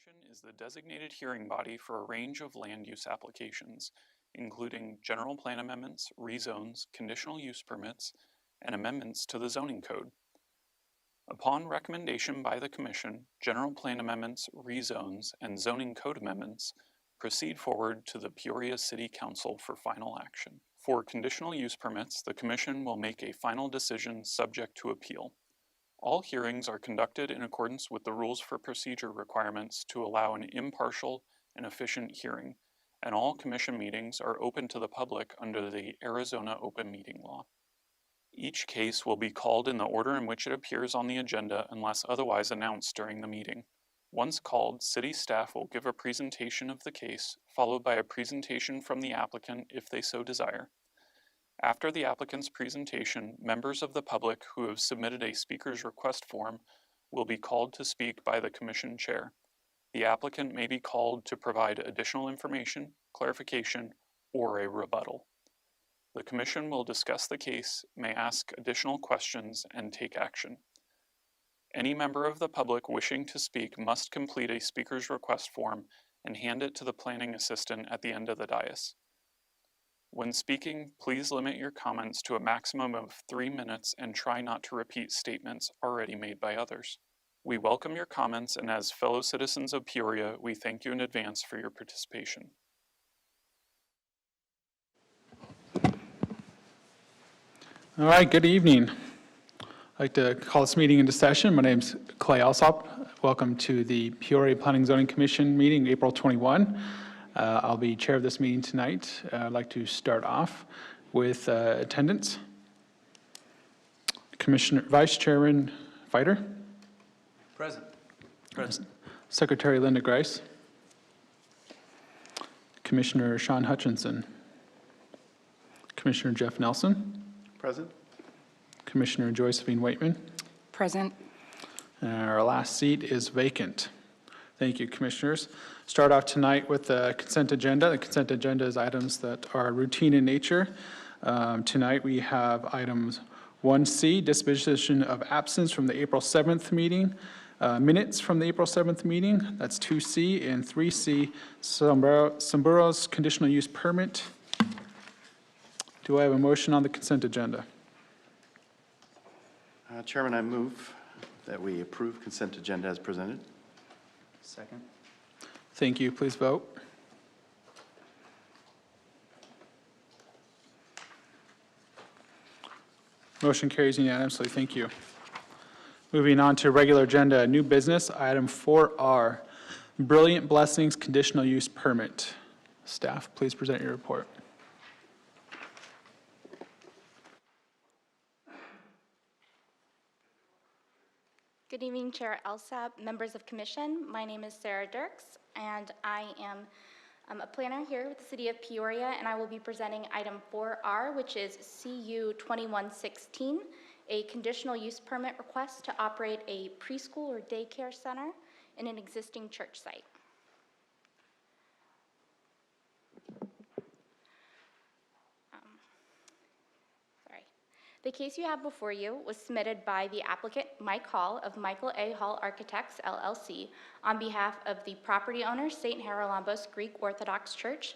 Commission is the designated hearing body for a range of land use applications, including general plan amendments, rezones, conditional use permits, and amendments to the zoning code. Upon recommendation by the Commission, general plan amendments, rezones, and zoning code amendments proceed forward to the Peoria City Council for final action. For conditional use permits, the Commission will make a final decision subject to appeal. All hearings are conducted in accordance with the rules for procedure requirements to allow an impartial and efficient hearing, and all Commission meetings are open to the public under the Arizona Open Meeting Law. Each case will be called in the order in which it appears on the agenda unless otherwise announced during the meeting. Once called, City staff will give a presentation of the case, followed by a presentation from the applicant if they so desire. After the applicant's presentation, members of the public who have submitted a speaker's request form will be called to speak by the Commission Chair. The applicant may be called to provide additional information, clarification, or a rebuttal. The Commission will discuss the case, may ask additional questions, and take action. Any member of the public wishing to speak must complete a speaker's request form and hand it to the planning assistant at the end of the dais. When speaking, please limit your comments to a maximum of 3 minutes and try not to repeat statements already made by others. We welcome your comments, and as fellow citizens of Peoria, we thank you in advance for your participation. All right, good evening. I'd like to call this meeting into session. My name is Clay Alsop. Welcome to the Peoria Planning and Zoning Commission meeting, April 21. I'll be chair of this meeting tonight. I'd like to start off with attendance. Vice Chairman Fighter. Present. Present. Secretary Linda Grice. Commissioner Sean Hutchinson. Commissioner Jeff Nelson. Present. Commissioner Josephine Waitman. Present. And our last seat is vacant. Thank you, Commissioners. Start off tonight with the consent agenda. The consent agenda is items that are routine in nature. Tonight we have items 1C, disposition of absence from the April 7th meeting, minutes from the April 7th meeting. That's 2C, and 3C, Sombrero's conditional use permit. Do I have a motion on the consent agenda? Chairman, I move that we approve consent agenda as presented. Second. Thank you. Please vote. Motion carries unanimously. Thank you. Moving on to regular agenda, new business, item 4R, Brilliant Blessings conditional use permit. Staff, please present your report. Good evening, Chair Elsap, members of Commission. My name is Sarah Dirks, and I am a planner here with the City of Peoria, and I will be presenting item 4R, which is CU 2116, a conditional use permit request to operate a preschool or daycare center in an existing church site. The case you have before you was submitted by the applicant, Mike Hall, of Michael A. Hall Architects, LLC, on behalf of the property owner, St. Haralambos Greek Orthodox Church,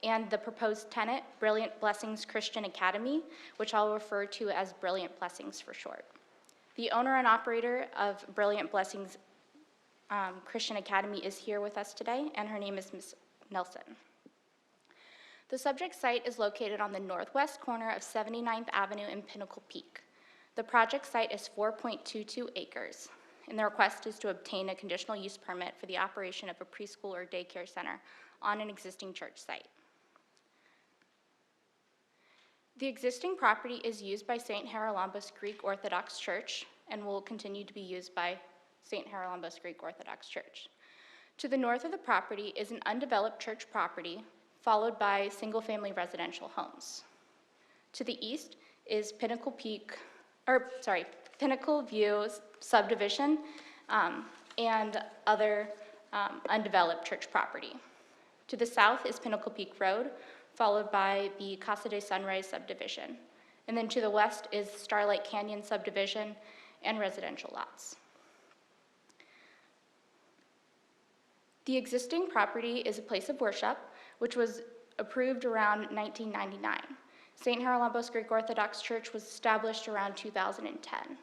and the proposed tenant, Brilliant Blessings Christian Academy, which I'll refer to as Brilliant Blessings for short. The owner and operator of Brilliant Blessings Christian Academy is here with us today, and her name is Ms. Nelson. The subject site is located on the northwest corner of 79th Avenue in Pinnacle Peak. The project site is 4.22 acres, and the request is to obtain a conditional use permit for the operation of a preschool or daycare center on an existing church site. The existing property is used by St. Haralambos Greek Orthodox Church and will continue to be used by St. Haralambos Greek Orthodox Church. To the north of the property is an undeveloped church property followed by single-family residential homes. To the east is Pinnacle View subdivision and other undeveloped church property. To the south is Pinnacle Peak Road, followed by the Casa de Sunrise subdivision. And then to the west is Starlight Canyon subdivision and residential lots. The existing property is a place of worship, which was approved around 1999. St. Haralambos Greek Orthodox Church was established around 2010.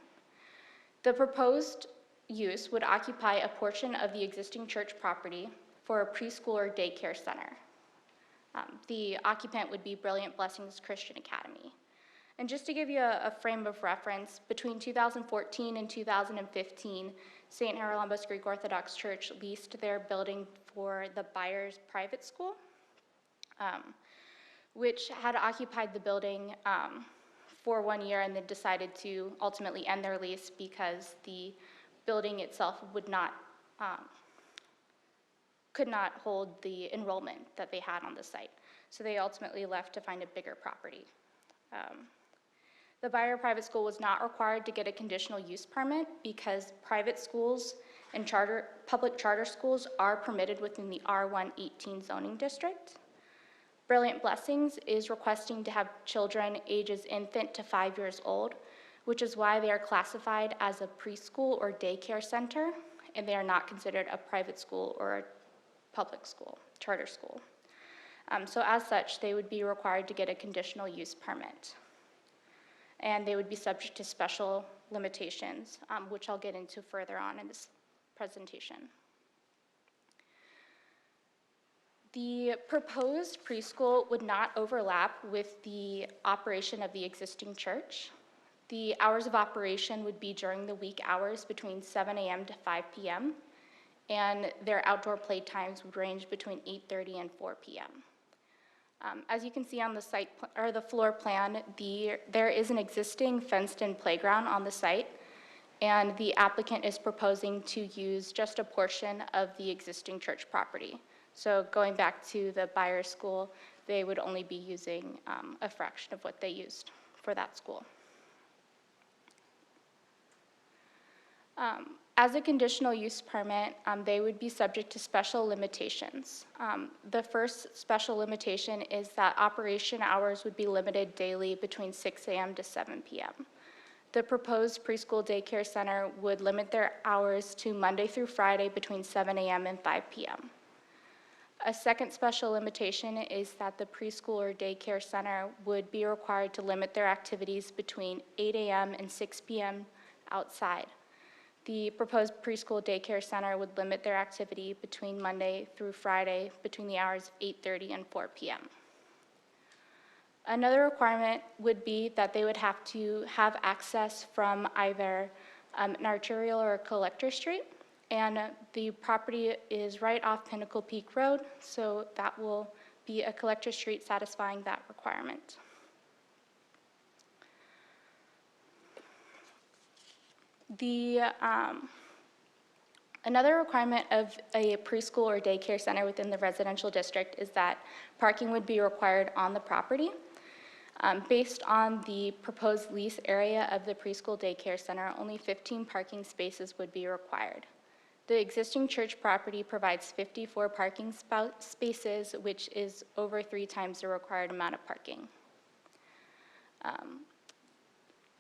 The proposed use would occupy a portion of the existing church property for a preschool or daycare center. The occupant would be Brilliant Blessings Christian Academy. And just to give you a frame of reference, between 2014 and 2015, St. Haralambos Greek Orthodox Church leased their building for the Byers Private School, which had occupied the building for 1 year and then decided to ultimately end their lease because the building itself could not hold the enrollment that they had on the site. So they ultimately left to find a bigger property. The Byer Private School was not required to get a conditional use permit because private schools and public charter schools are permitted within the R118 zoning district. Brilliant Blessings is requesting to have children ages infant to 5 years old, which is why they are classified as a preschool or daycare center, and they are not considered a private school or a public school, charter school. So as such, they would be required to get a conditional use permit. And they would be subject to special limitations, which I'll get into further on in this presentation. The proposed preschool would not overlap with the operation of the existing church. The hours of operation would be during the week hours between 7 a.m. to 5 p.m., and their outdoor play times would range between 8:30 and 4 p.m. As you can see on the site or the floor plan, there is an existing fenced-in playground on the site, and the applicant is proposing to use just a portion of the existing church property. So going back to the Byer School, they would only be using a fraction of what they used for that school. As a conditional use permit, they would be subject to special limitations. The first special limitation is that operation hours would be limited daily between 6 a.m. to 7 p.m. The proposed preschool daycare center would limit their hours to Monday through Friday between 7 a.m. and 5 p.m. A second special limitation is that the preschool or daycare center would be required to limit their activities between 8 a.m. and 6 p.m. outside. The proposed preschool daycare center would limit their activity between Monday through Friday between the hours of 8:30 and 4 p.m. Another requirement would be that they would have to have access from either an arterial or a collector street, and the property is right off Pinnacle Peak Road, so that will be a collector street satisfying that requirement. Another requirement of a preschool or daycare center within the residential district is that parking would be required on the property. Based on the proposed lease area of the preschool daycare center, only 15 parking spaces would be required. The existing church property provides 54 parking spaces, which is over 3 times the required amount of parking.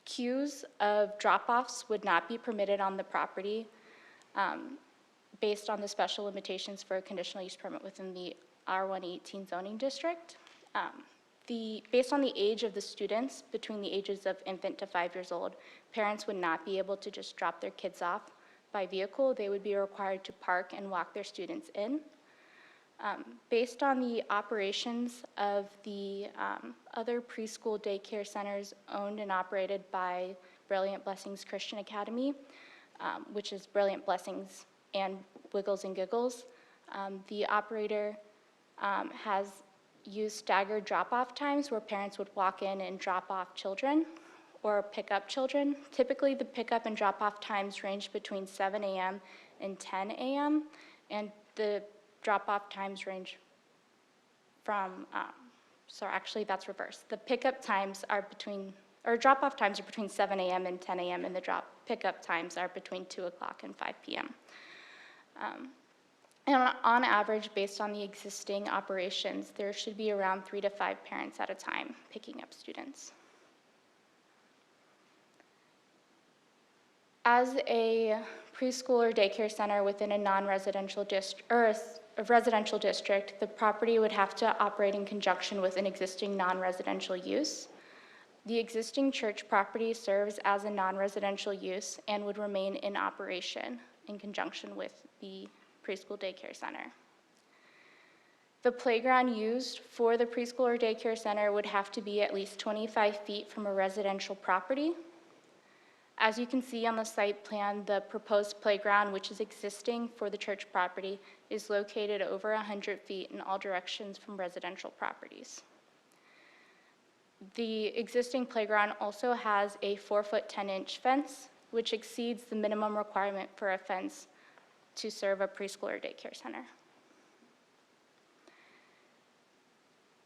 Queues of drop-offs would not be permitted on the property based on the special limitations for a conditional use permit within the R118 zoning district. Based on the age of the students, between the ages of infant to 5 years old, parents would not be able to just drop their kids off by vehicle. They would be required to park and walk their students in. Based on the operations of the other preschool daycare centers owned and operated by Brilliant Blessings Christian Academy, which is Brilliant Blessings and Wiggles and Giggles, the operator has used staggered drop-off times where parents would walk in and drop off children or pick up children. Typically, the pickup and drop-off times range between 7 a.m. and 10 a.m., and the drop-off times range from, actually that's reversed. The pickup times are drop-off times are between 7 a.m. and 10 a.m., and the pickup times are between 2 o'clock and 5 p.m. And on average, based on the existing operations, there should be around 3 to 5 parents at a time picking up students. As a preschool or daycare center within a non-residential district, or a residential district, the property would have to operate in conjunction with an existing non-residential use. The existing church property serves as a non-residential use and would remain in operation in conjunction with the preschool daycare center. The playground used for the preschool or daycare center would have to be at least 25 feet from a residential property. As you can see on the site plan, the proposed playground, which is existing for the church property, is located over 100 feet in all directions from residential properties. The existing playground also has a 4-foot 10-inch fence, which exceeds the minimum requirement for a fence to serve a preschool or daycare center.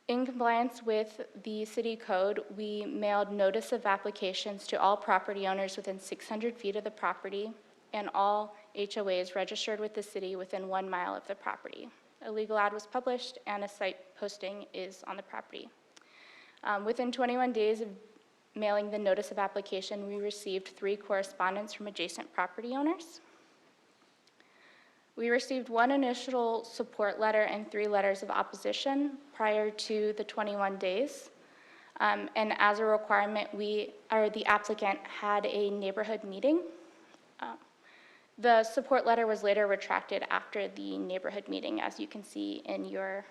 In compliance with the city code, we mailed notice of applications to all property owners within 600 feet of the property and all HOAs registered with the city within 1 mile of the property. A legal ad was published and a site posting is on the property. Within 21 days of mailing the notice of application, we received 3 correspondence from adjacent property owners. We received 1 initial support letter and 3 letters of opposition prior to the 21 days. And as a requirement, the applicant had a neighborhood meeting. The support letter was later retracted after the neighborhood meeting, as you can see in your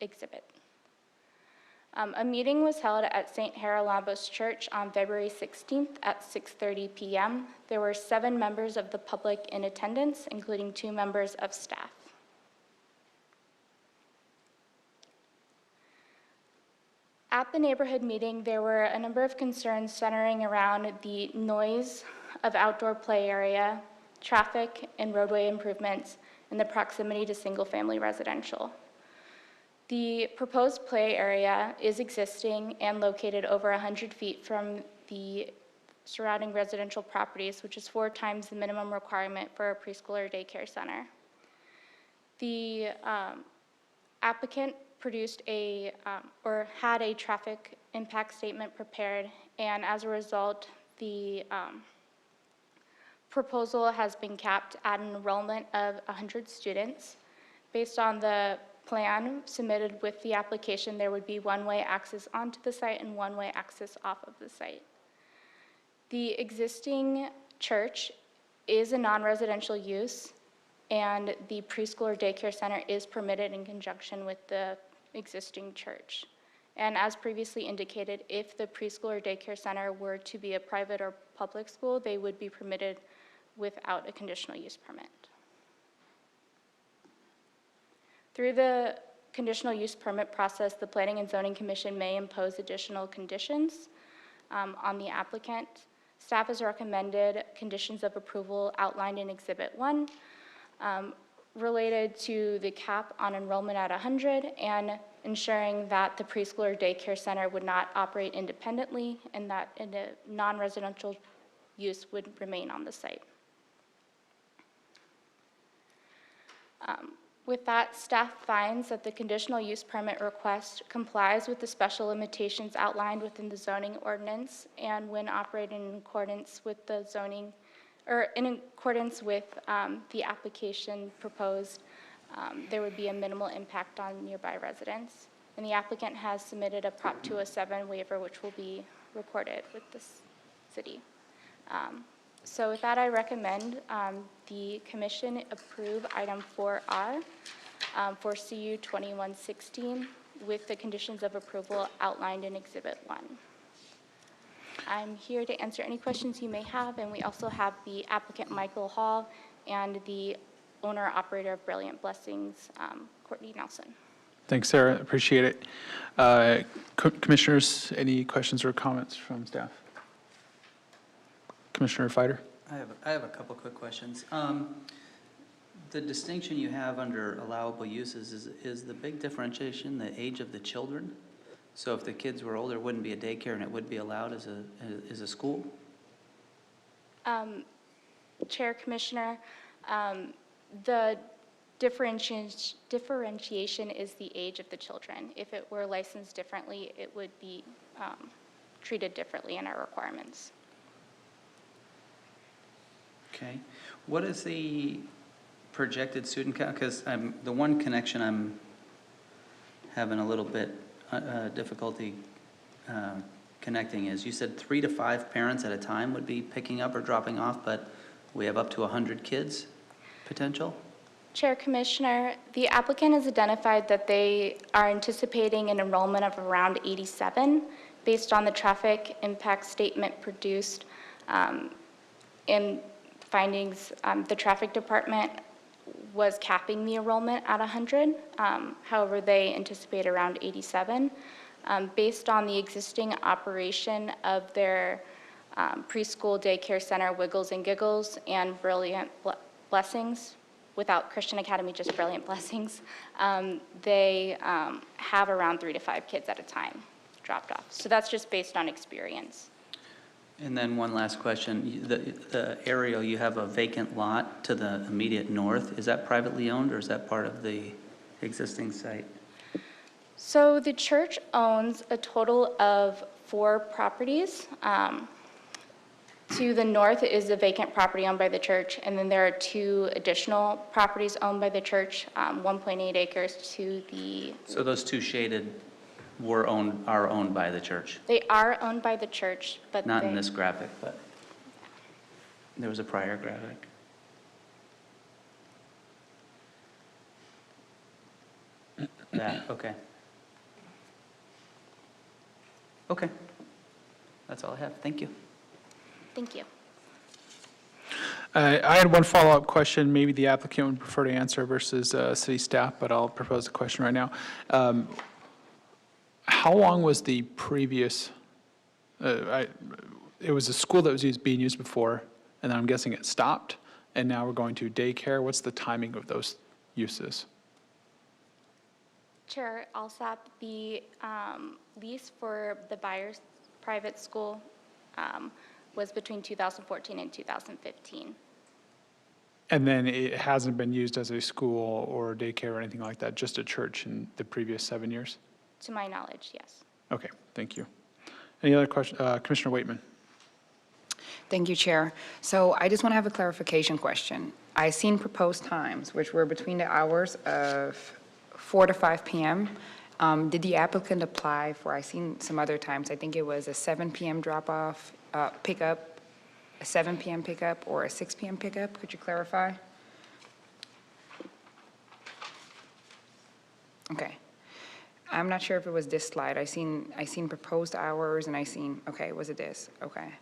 exhibit. A meeting was held at St. Haralambos Church on February 16th at 6:30 p.m. There were 7 members of the public in attendance, including 2 members of staff. At the neighborhood meeting, there were a number of concerns centering around the noise of outdoor play area, traffic and roadway improvements, and the proximity to single-family residential. The proposed play area is existing and located over 100 feet from the surrounding residential properties, which is 4 times the minimum requirement for a preschool or daycare center. The applicant produced had a traffic impact statement prepared, and as a result, the proposal has been capped at an enrollment of 100 students. Based on the plan submitted with the application, there would be one-way access onto the site and one-way access off of the site. The existing church is a non-residential use, and the preschool or daycare center is permitted in conjunction with the existing church. And as previously indicated, if the preschool or daycare center were to be a private or public school, they would be permitted without a conditional use permit. Through the conditional use permit process, the Planning and Zoning Commission may impose additional conditions on the applicant. Staff has recommended conditions of approval outlined in Exhibit 1 related to the cap on enrollment at 100 and ensuring that the preschool or daycare center would not operate independently and that a non-residential use would remain on the site. With that, staff finds that the conditional use permit request complies with the special limitations outlined within the zoning ordinance, and when operating in accordance with the zoning, or in accordance with the application proposed, there would be a minimal impact on nearby residents. And the applicant has submitted a Prop 207 waiver, which will be recorded with the city. So with that, I recommend the commission approve item 4R for CU 2116 with the conditions of approval outlined in Exhibit 1. I'm here to answer any questions you may have, and we also have the applicant Michael Hall and the owner-operator of Brilliant Blessings, Courtney Nelson. Thanks, Sarah. Appreciate it. Commissioners, any questions or comments from staff? Commissioner Fider? I have a couple quick questions. The distinction you have under allowable uses, is the big differentiation the age of the children? So if the kids were older, it wouldn't be a daycare and it would be allowed as a school? Chair, Commissioner, the differentiation is the age of the children. If it were licensed differently, it would be treated differently in our requirements. Okay. What is the projected student count? Because the one connection I'm having a little bit difficulty connecting is, you said 3 to 5 parents at a time would be picking up or dropping off, but we have up to 100 kids potential? Chair Commissioner, the applicant has identified that they are anticipating an enrollment of around 87 based on the traffic impact statement produced in findings. The traffic department was capping the enrollment at 100. However, they anticipate around 87. Based on the existing operation of their preschool daycare center, Wiggles and Giggles, and Brilliant Blessings, without Christian Academy, just Brilliant Blessings, they have around 3 to 5 kids at a time dropped off. So that's just based on experience. And then one last question. The aerial, you have a vacant lot to the immediate north. Is that privately owned, or is that part of the existing site? So the church owns a total of 4 properties. To the north is a vacant property owned by the church, and then there are 2 additional properties owned by the church, 1.8 acres to the... So those 2 shaded are owned by the church? They are owned by the church, but Not in this graphic, but there was a prior graphic. That, okay. Okay. That's all I have. Thank you. Thank you. I had one follow-up question, maybe the applicant would prefer to answer versus city staff, but I'll propose a question right now. How long was the previous, it was a school that was being used before, and then I'm guessing it stopped, and now we're going to daycare. What's the timing of those uses? Chair Alsop, the lease for the Byers private school was between 2014 and 2015. And then it hasn't been used as a school or daycare or anything like that, just a church in the previous 7 years? To my knowledge, yes. Okay, thank you. Any other questions? Commissioner Waitman. Thank you, Chair. So I just want to have a clarification question. I seen proposed times, which were between the hours of 4 to 5 p.m. Did the applicant apply for, I seen some other times, I think it was a 7 p.m. drop-off, pickup, a 7 p.m. pickup, or a 6 p.m. pickup? Could you clarify? Okay. I'm not sure if it was this slide. I seen proposed hours, and okay, was it this? Okay.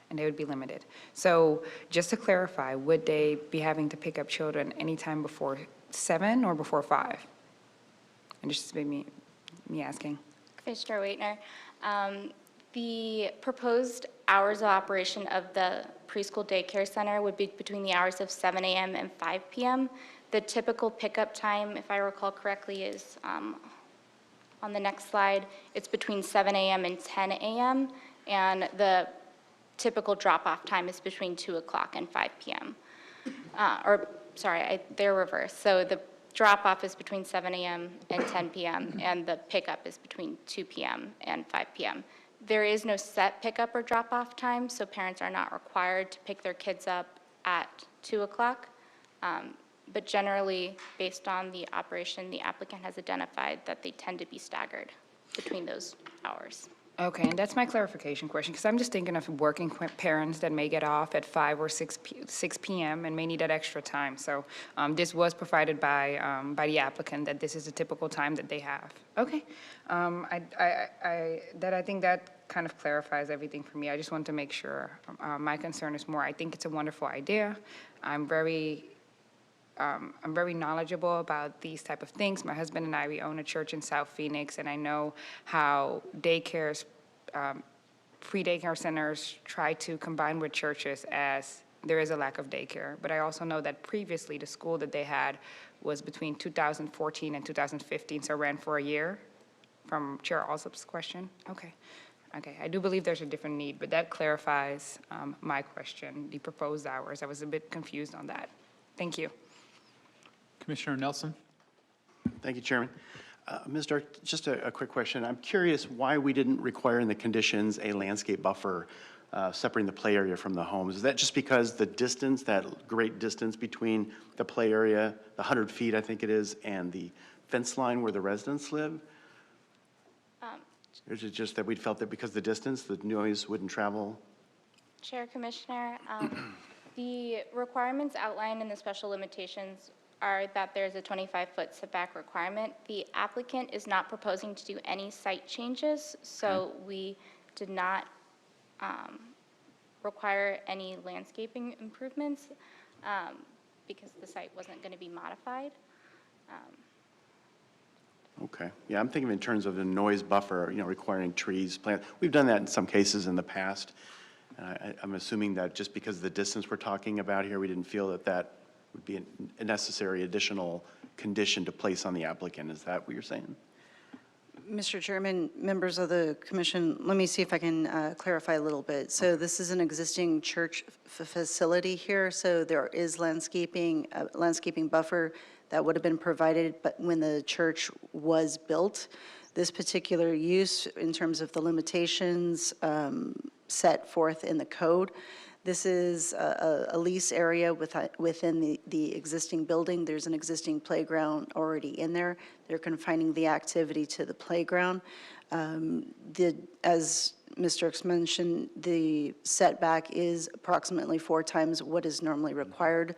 And they would be limited. So just to clarify, would they be having to pick up children anytime before 7 or before 5? And just made me asking. Commissioner Waitner, the proposed hours of operation of the preschool daycare center would be between the hours of 7 a.m. and 5 p.m. The typical pickup time, if I recall correctly, is on the next slide. It's between 7 a.m. and 10 a.m. And the typical drop-off time is between 2 o'clock and 5 p.m. They're reversed. So the drop-off is between 7 a.m. and 10 p.m., and the pickup is between 2 p.m. and 5 p.m. There is no set pickup or drop-off time, so parents are not required to pick their kids up at 2 o'clock. But generally, based on the operation, the applicant has identified that they tend to be staggered between those hours. Okay, and that's my clarification question, because I'm just thinking of working parents that may get off at 5 or 6 p.m. and may need that extra time. So this was provided by the applicant, that this is the typical time that they have. Okay, I think that kind of clarifies everything for me. I just want to make sure. My concern is more, I think it's a wonderful idea. I'm very knowledgeable about these type of things. My husband and I, we own a church in South Phoenix, and I know how daycares, pre-daycare centers try to combine with churches as there is a lack of daycare. But I also know that previously the school that they had was between 2014 and 2015, so ran for a year, from Chair Alsop's question. Okay, I do believe there's a different need, but that clarifies my question, the proposed hours. I was a bit confused on that. Thank you. Commissioner Nelson. Thank you, Chairman. Ms. Dark, just a quick question. I'm curious why we didn't require in the conditions a landscape buffer separating the play area from the homes. Is that just because the distance, that great distance between the play area, the 100 feet, I think it is, and the fence line where the residents live? Or is it just that we felt that because of the distance, the noise wouldn't travel? Chair, Commissioner, the requirements outlined in the special limitations are that there's a 25-foot setback requirement. The applicant is not proposing to do any site changes, so we did not require any landscaping improvements because the site wasn't going to be modified. Okay. Yeah, I'm thinking in terms of the noise buffer, requiring trees, plants. We've done that in some cases in the past. I'm assuming that just because of the distance we're talking about here, we didn't feel that that would be a necessary additional condition to place on the applicant. Is that what you're saying? Mr. Chairman, members of the commission, let me see if I can clarify a little bit. So this is an existing church facility here, so there is landscaping buffer that would have been provided but when the church was built. This particular use, in terms of the limitations set forth in the code, this is a lease area within the existing building. There's an existing playground already in there. They're confining the activity to the playground. As Mr. X mentioned, the setback is approximately 4 times what is normally required.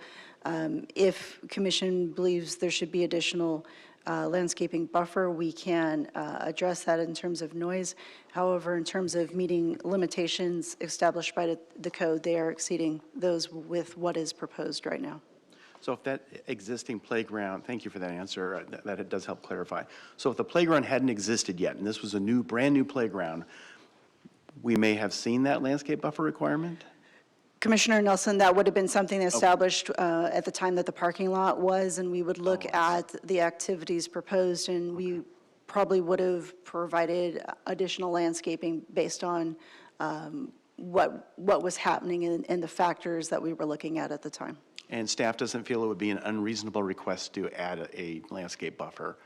If commission believes there should be additional landscaping buffer, we can address that in terms of noise. However, in terms of meeting limitations established by the code, they are exceeding those with what is proposed right now. So if that existing playground, thank you for that answer, that it does help clarify. So if the playground hadn't existed yet, and this was a brand new playground, we may have seen that landscape buffer requirement? Commissioner Nelson, that would have been something established at the time that the parking lot was, and we would look at the activities proposed, and we probably would have provided additional landscaping based on what was happening and the factors that we were looking at the time. And staff doesn't feel it would be an unreasonable request to add a landscape buffer?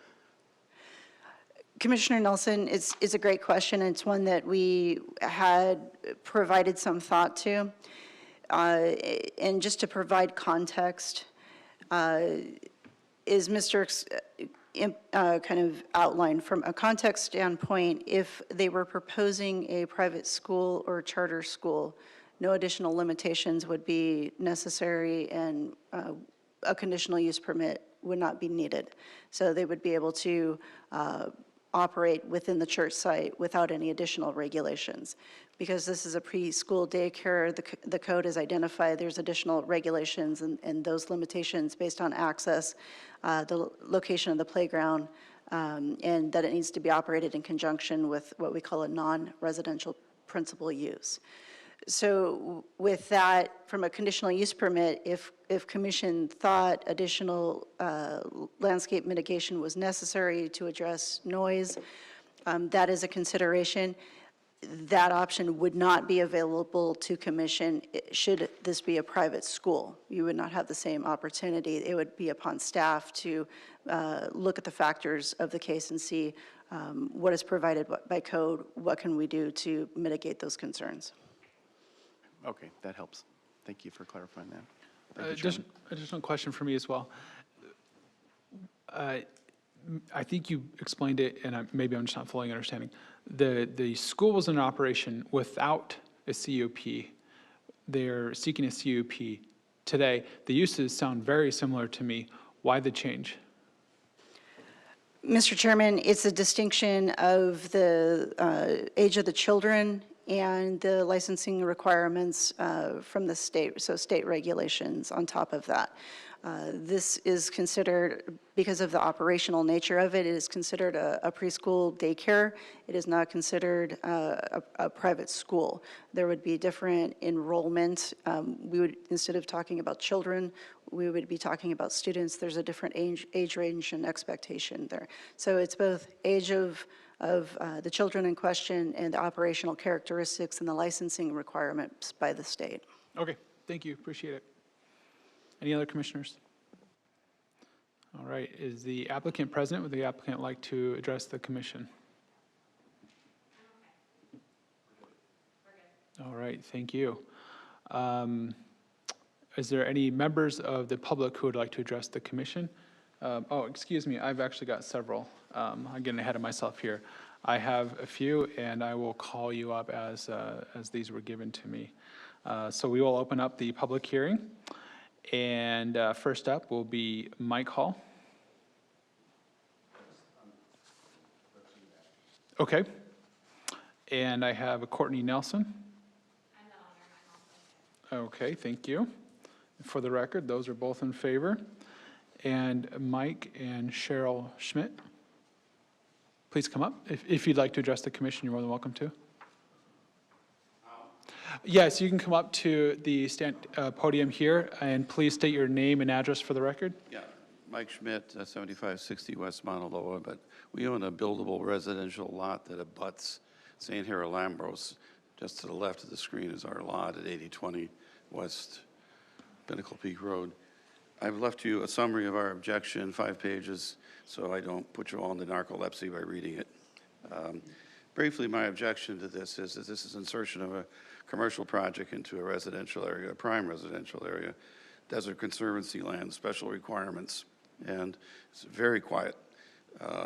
Commissioner Nelson, it's a great question. It's one that we had provided some thought to. And just to provide context, is Mr. Kind of outlined from a context standpoint, if they were proposing a private school or charter school, no additional limitations would be necessary and a conditional use permit would not be needed. So they would be able to operate within the church site without any additional regulations. Because this is a preschool daycare, the code has identified there's additional regulations and those limitations based on access, the location of the playground, and that it needs to be operated in conjunction with what we call a non-residential principal use. So with that, from a conditional use permit, if commission thought additional landscape mitigation was necessary to address noise, that is a consideration. That option would not be available to commission should this be a private school. You would not have the same opportunity. It would be upon staff to look at the factors of the case and see what is provided by code, what can we do to mitigate those concerns. Okay, that helps. Thank you for clarifying that. Thank you, Chairman. Additional question for me as well. I think you explained it, and maybe I'm just not fully understanding. The school was in operation without a CUP. They're seeking a CUP today. The uses sound very similar to me. Why the change? Mr. Chairman, it's a distinction of the age of the children and the licensing requirements from the state, so state regulations on top of that. This is considered, because of the operational nature of it, it is considered a preschool daycare. It is not considered a private school. There would be different enrollment. We would, instead of talking about children, we would be talking about students. There's a different age range and expectation there. So it's both age of the children in question and the operational characteristics and the licensing requirements by the state. Okay, thank you, appreciate it. Any other commissioners? All right, is the applicant present? Would the applicant like to address the commission? All right, thank you. Is there any members of the public who would like to address the commission? Oh, excuse me, I've actually got several. I'm getting ahead of myself here. I have a few, and I will call you up as these were given to me. So we will open up the public hearing. And first up will be Mike Hall. Okay. And I have a Courtney Nelson. I'm the owner. Okay, thank you. For the record, those are both in favor. And Mike and Cheryl Schmidt, please come up. If you'd like to address the commission, you're more than welcome to. Yes, you can come up to the podium here, and please state your name and address for the record. Yeah, Mike Schmidt, 7560 West Mauna Loa, but we own a buildable residential lot that abuts St. Haralambos. Just to the left of the screen is our lot at 8020 West Pinnacle Peak Road. I've left you a summary of our objection, 5 pages, so I don't put you all into narcolepsy by reading it. Briefly, my objection to this is that this is insertion of a commercial project into a residential area, a prime residential area, Desert Conservancy land, special requirements, and it's very quiet.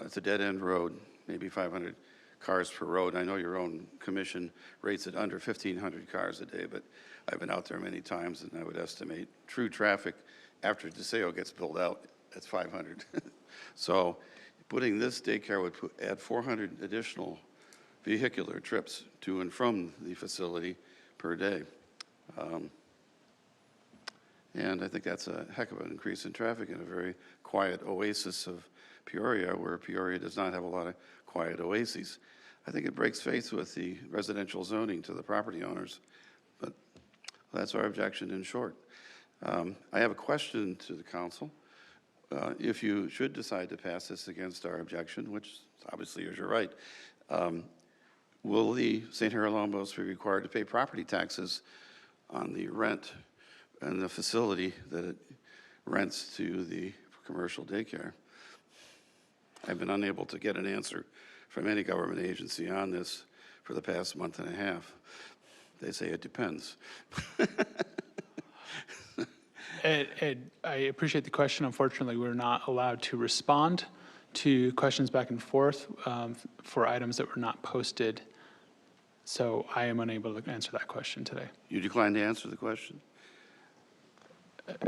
It's a dead-end road, maybe 500 cars per road. I know your own commission rates it under 1,500 cars a day, but I've been out there many times, and I would estimate true traffic after DeSeo gets built out, that's 500. So putting this daycare would add 400 additional vehicular trips to and from the facility per day. And I think that's a heck of an increase in traffic in a very quiet oasis of Peoria, where Peoria does not have a lot of quiet oases. I think it breaks faith with the residential zoning to the property owners, but that's our objection in short. I have a question to the council. If you should decide to pass this against our objection, which obviously is your right, will the St. Haralambos be required to pay property taxes on the rent and the facility that it rents to the commercial daycare? I've been unable to get an answer from any government agency on this for the past month and a half. They say it depends. Ed, I appreciate the question. Unfortunately, we're not allowed to respond to questions back and forth for items that were not posted. So I am unable to answer that question today. You decline to answer the question?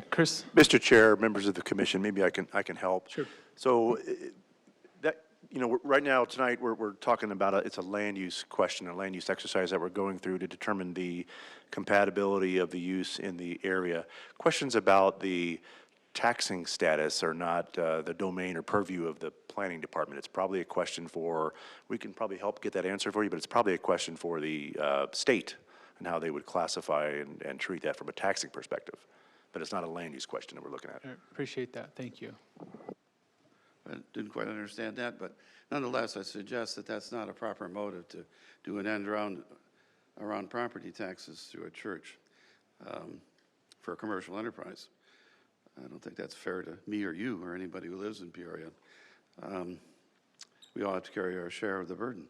Chris? Mr. Chair, members of the commission, maybe I can help. Sure. So that, right now tonight we're talking about it's a land use question, a land use exercise that we're going through to determine the compatibility of the use in the area. Questions about the taxing status are not the domain or purview of the planning department. It's probably a question for, we can probably help get that answer for you, but it's probably a question for the state and how they would classify and treat that from a taxing perspective. But it's not a land use question that we're looking at. I appreciate that. Thank you. I didn't quite understand that, but nonetheless, I suggest that that's not a proper motive to do an end around property taxes through a church for a commercial enterprise. I don't think that's fair to me or you or anybody who lives in Peoria. We all have to carry our share of the burden.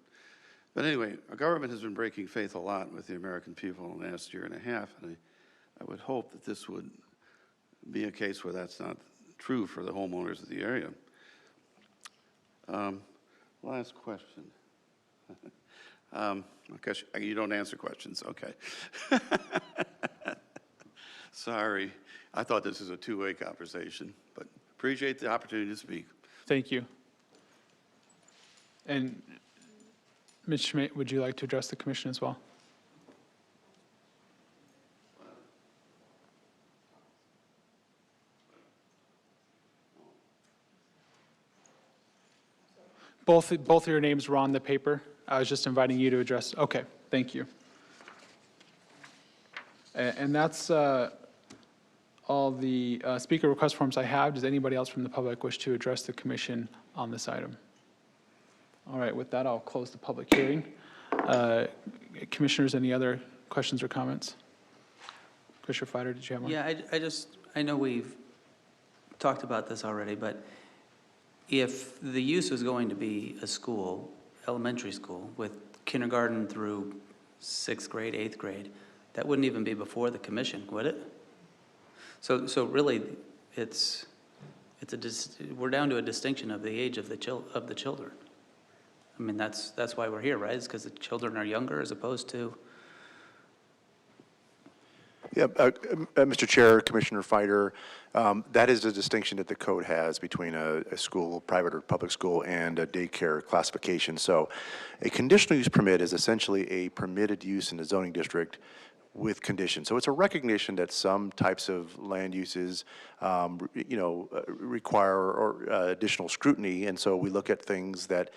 But anyway, our government has been breaking faith a lot with the American people in the last year and a half, and I would hope that this would be a case where that's not true for the homeowners of the area. Last question. Okay, you don't answer questions, okay. Sorry, I thought this was a two-way conversation, but appreciate the opportunity to speak. Thank you. And Ms. Schmidt, would you like to address the commission as well? Both of your names were on the paper. I was just inviting you to address. Okay, thank you. And that's all the speaker request forms I have. Does anybody else from the public wish to address the commission on this item? All right, with that, I'll close the public hearing. Commissioners, any other questions or comments? Commissioner Fider, did you have one? Yeah, I know we've talked about this already, but if the use was going to be a school, elementary school, with kindergarten through sixth grade, eighth grade, that wouldn't even be before the commission, would it? So really, we're down to a distinction of the age of the children. I mean, that's why we're here, right? It's because the children are younger as opposed to. Yeah, Mr. Chair, Commissioner Fighter, that is the distinction that the code has between a school, private or public school, and a daycare classification. So a conditional use permit is essentially a permitted use in the zoning district with conditions. So it's a recognition that some types of land uses, require additional scrutiny, and so we look at things that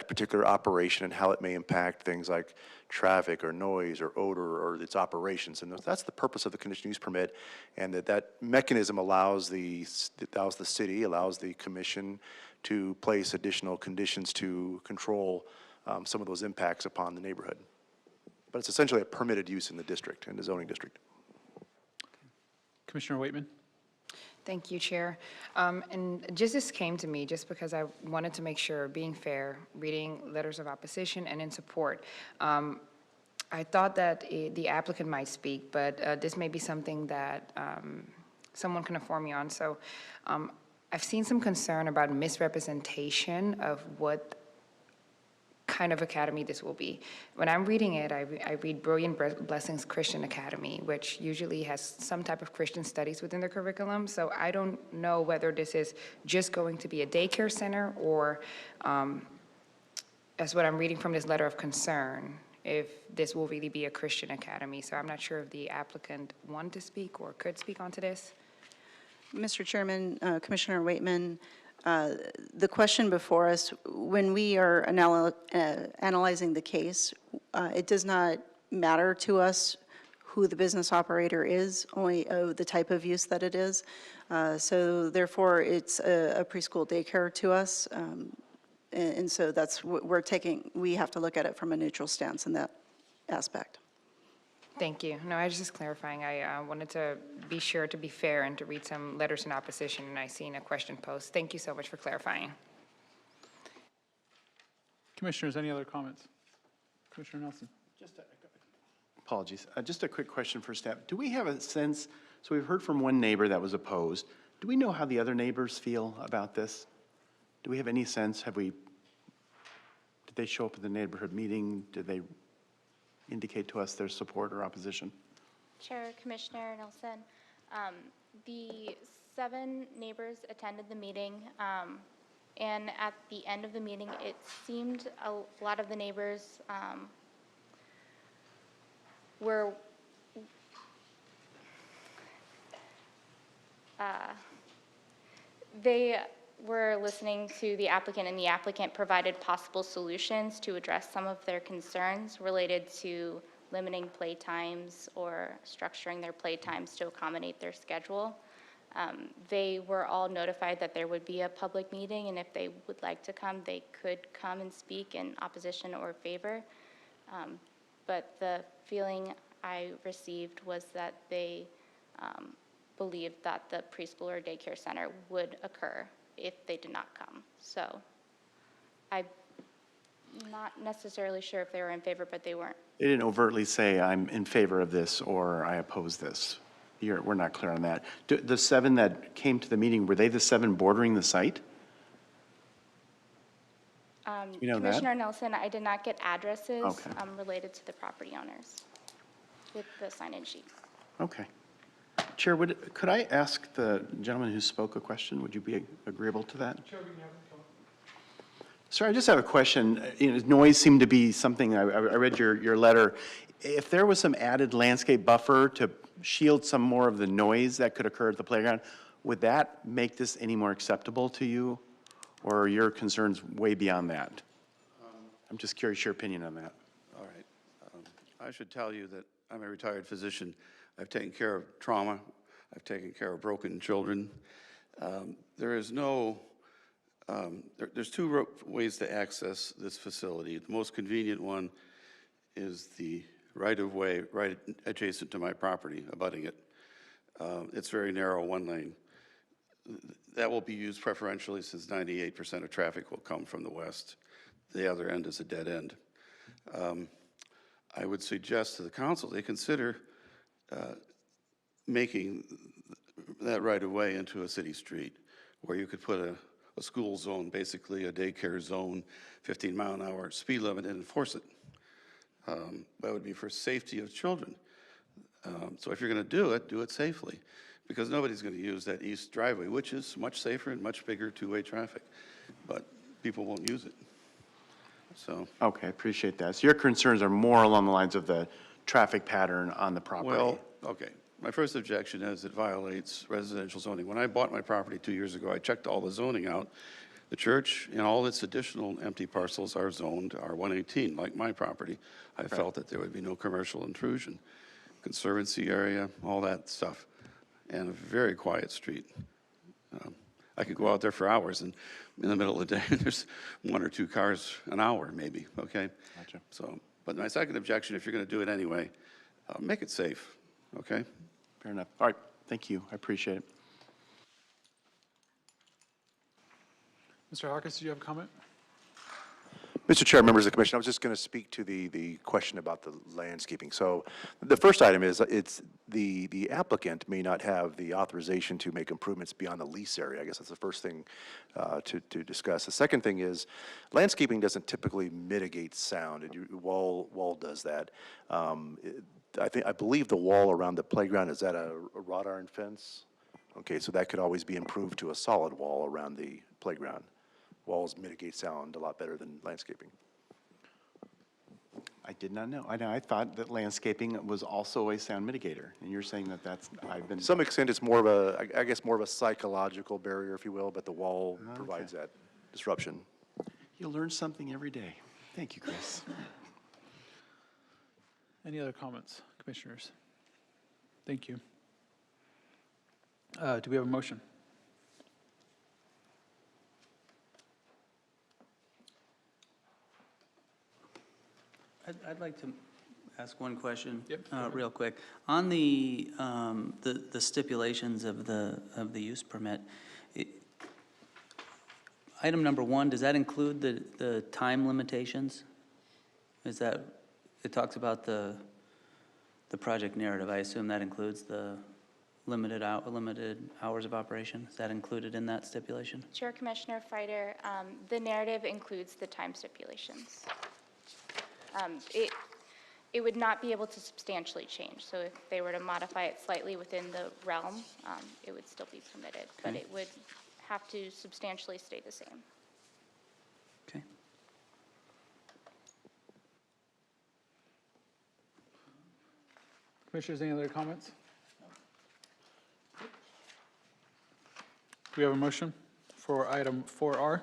particular operation and how it may impact things like traffic or noise or odor or its operations. And that's the purpose of the conditional use permit, and that mechanism allows the city, allows the commission to place additional conditions to control some of those impacts upon the neighborhood. But it's essentially a permitted use in the district, in the zoning district. Commissioner Waitman? Thank you, Chair. And just this came to me just because I wanted to make sure, being fair, reading letters of opposition and in support. I thought that the applicant might speak, but this may be something that someone can inform me on. So I've seen some concern about misrepresentation of what kind of academy this will be. When I'm reading it, I read Brilliant Blessings Christian Academy, which usually has some type of Christian studies within the curriculum. So I don't know whether this is just going to be a daycare center or, as what I'm reading from this letter of concern, if this will really be a Christian academy. So I'm not sure if the applicant wanted to speak or could speak onto this. Mr. Chairman, Commissioner Waitman, the question before us, when we are analyzing the case, it does not matter to us who the business operator is, only the type of use that it is. So therefore, it's a preschool daycare to us. And so that's what we're taking, we have to look at it from a neutral stance in that aspect. Thank you. No, I was just clarifying. I wanted to be sure to be fair and to read some letters in opposition, and I seen a question posed. Thank you so much for clarifying. Commissioners, any other comments? Commissioner Nelson? Apologies. Just a quick question for staff. Do we have a sense, so we've heard from one neighbor that was opposed. Do we know how the other neighbors feel about this? Do we have any sense? Did they show up at the neighborhood meeting? Did they indicate to us their support or opposition? Chair, Commissioner Nelson, the 7 neighbors attended the meeting, and at the end of the meeting, it seemed a lot of the neighbors were they were listening to the applicant, and the applicant provided possible solutions to address some of their concerns related to limiting play times or structuring their play times to accommodate their schedule. They were all notified that there would be a public meeting, and if they would like to come, they could come and speak in opposition or favor. But the feeling I received was that they believed that the preschool or daycare center would occur if they did not come. So I'm not necessarily sure if they were in favor, but they weren't. They didn't overtly say, I'm in favor of this or I oppose this. We're not clear on that. The 7 that came to the meeting, were they the 7 bordering the site? You know Commissioner Nelson, I did not get addresses Okay. Related to the property owners with the sign-in sheet. Okay. Chair, could I ask the gentleman who spoke a question? Would you be agreeable to that? Sure, we can have him come. Sir, I just have a question. Noise seemed to be something, I read your letter. If there was some added landscape buffer to shield some more of the noise that could occur at the playground, would that make this any more acceptable to you? Or are your concerns way beyond that? I'm just curious your opinion on that. All right. I should tell you that I'm a retired physician. I've taken care of trauma. I've taken care of broken children. There's 2 ways to access this facility. The most convenient one is the right-of-way right adjacent to my property, abutting it. It's very narrow, 1 lane. That will be used preferentially since 98% of traffic will come from the west. The other end is a dead end. I would suggest to the council they consider making that right of way into a city street, where you could put a school zone, basically a daycare zone, 15-mile-an-hour speed limit, and enforce it. That would be for safety of children. So if you're going to do it safely, because nobody's going to use that east driveway, which is much safer and much bigger two-way traffic, but people won't use it. So, Okay, I appreciate that. So your concerns are more along the lines of the traffic pattern on the property? well, okay. My first objection is it violates residential zoning. When I bought my property 2 years ago, I checked all the zoning out. The church and all its additional empty parcels are zoned R118, like my property. I felt that there would be no commercial intrusion. Conservancy area, all that stuff, and a very quiet street. I could go out there for hours, and in the middle of the day, there's 1 or 2 cars an hour, maybe, okay? Gotcha. So, but my second objection, if you're going to do it anyway, make it safe, okay? Fair enough. All right, thank you. I appreciate it. Mr. Harkis, do you have a comment? Mr. Chair, members of the commission, I was just going to speak to the question about the landscaping. So the first item is it's the applicant may not have the authorization to make improvements beyond the lease area. I guess that's the first thing to discuss. The second thing is landscaping doesn't typically mitigate sound, and wall does that. I believe the wall around the playground, is that a wrought iron fence? Okay, so that could always be improved to a solid wall around the playground. Walls mitigate sound a lot better than landscaping. I did not know. I thought that landscaping was also a sound mitigator, and you're saying that that's, I've been. To some extent, it's more of a, I guess, more of a psychological barrier, if you will, but the wall provides that disruption. You learn something every day. Thank you, Chris. Any other comments, commissioners? Thank you. Do we have a motion? I'd like to ask one question. Yep. Real quick. On the stipulations of the use permit, item number 1, does that include the time limitations? Is that, it talks about the project narrative. I assume that includes the limited hours of operation. Is that included in that stipulation? Chair Commissioner Fider, the narrative includes the time stipulations. It would not be able to substantially change. So if they were to modify it slightly within the realm, it would still be permitted, but Okay. it would have to substantially stay the same. Okay. Commissioners, any other comments? Do we have a motion for item 4R?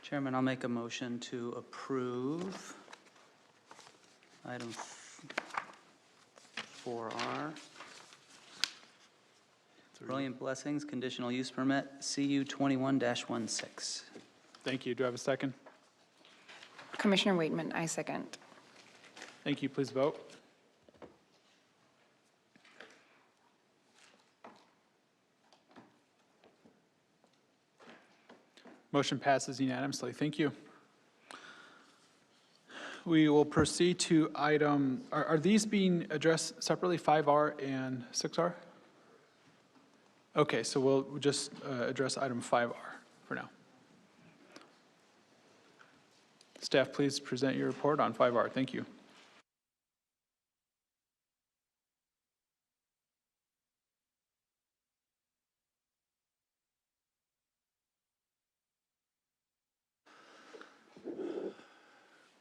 Chairman, I'll make a motion to approve item 4R. Brilliant Blessings, conditional use permit, CU 21-16. Thank you. Do I have a second? Commissioner Waitman, I second. Thank you. Please vote. Motion passes unanimously. Thank you. We will proceed to item, are these being addressed separately, 5R and 6R? Okay, so we'll just address item 5R for now. Staff, please present your report on 5R. Thank you.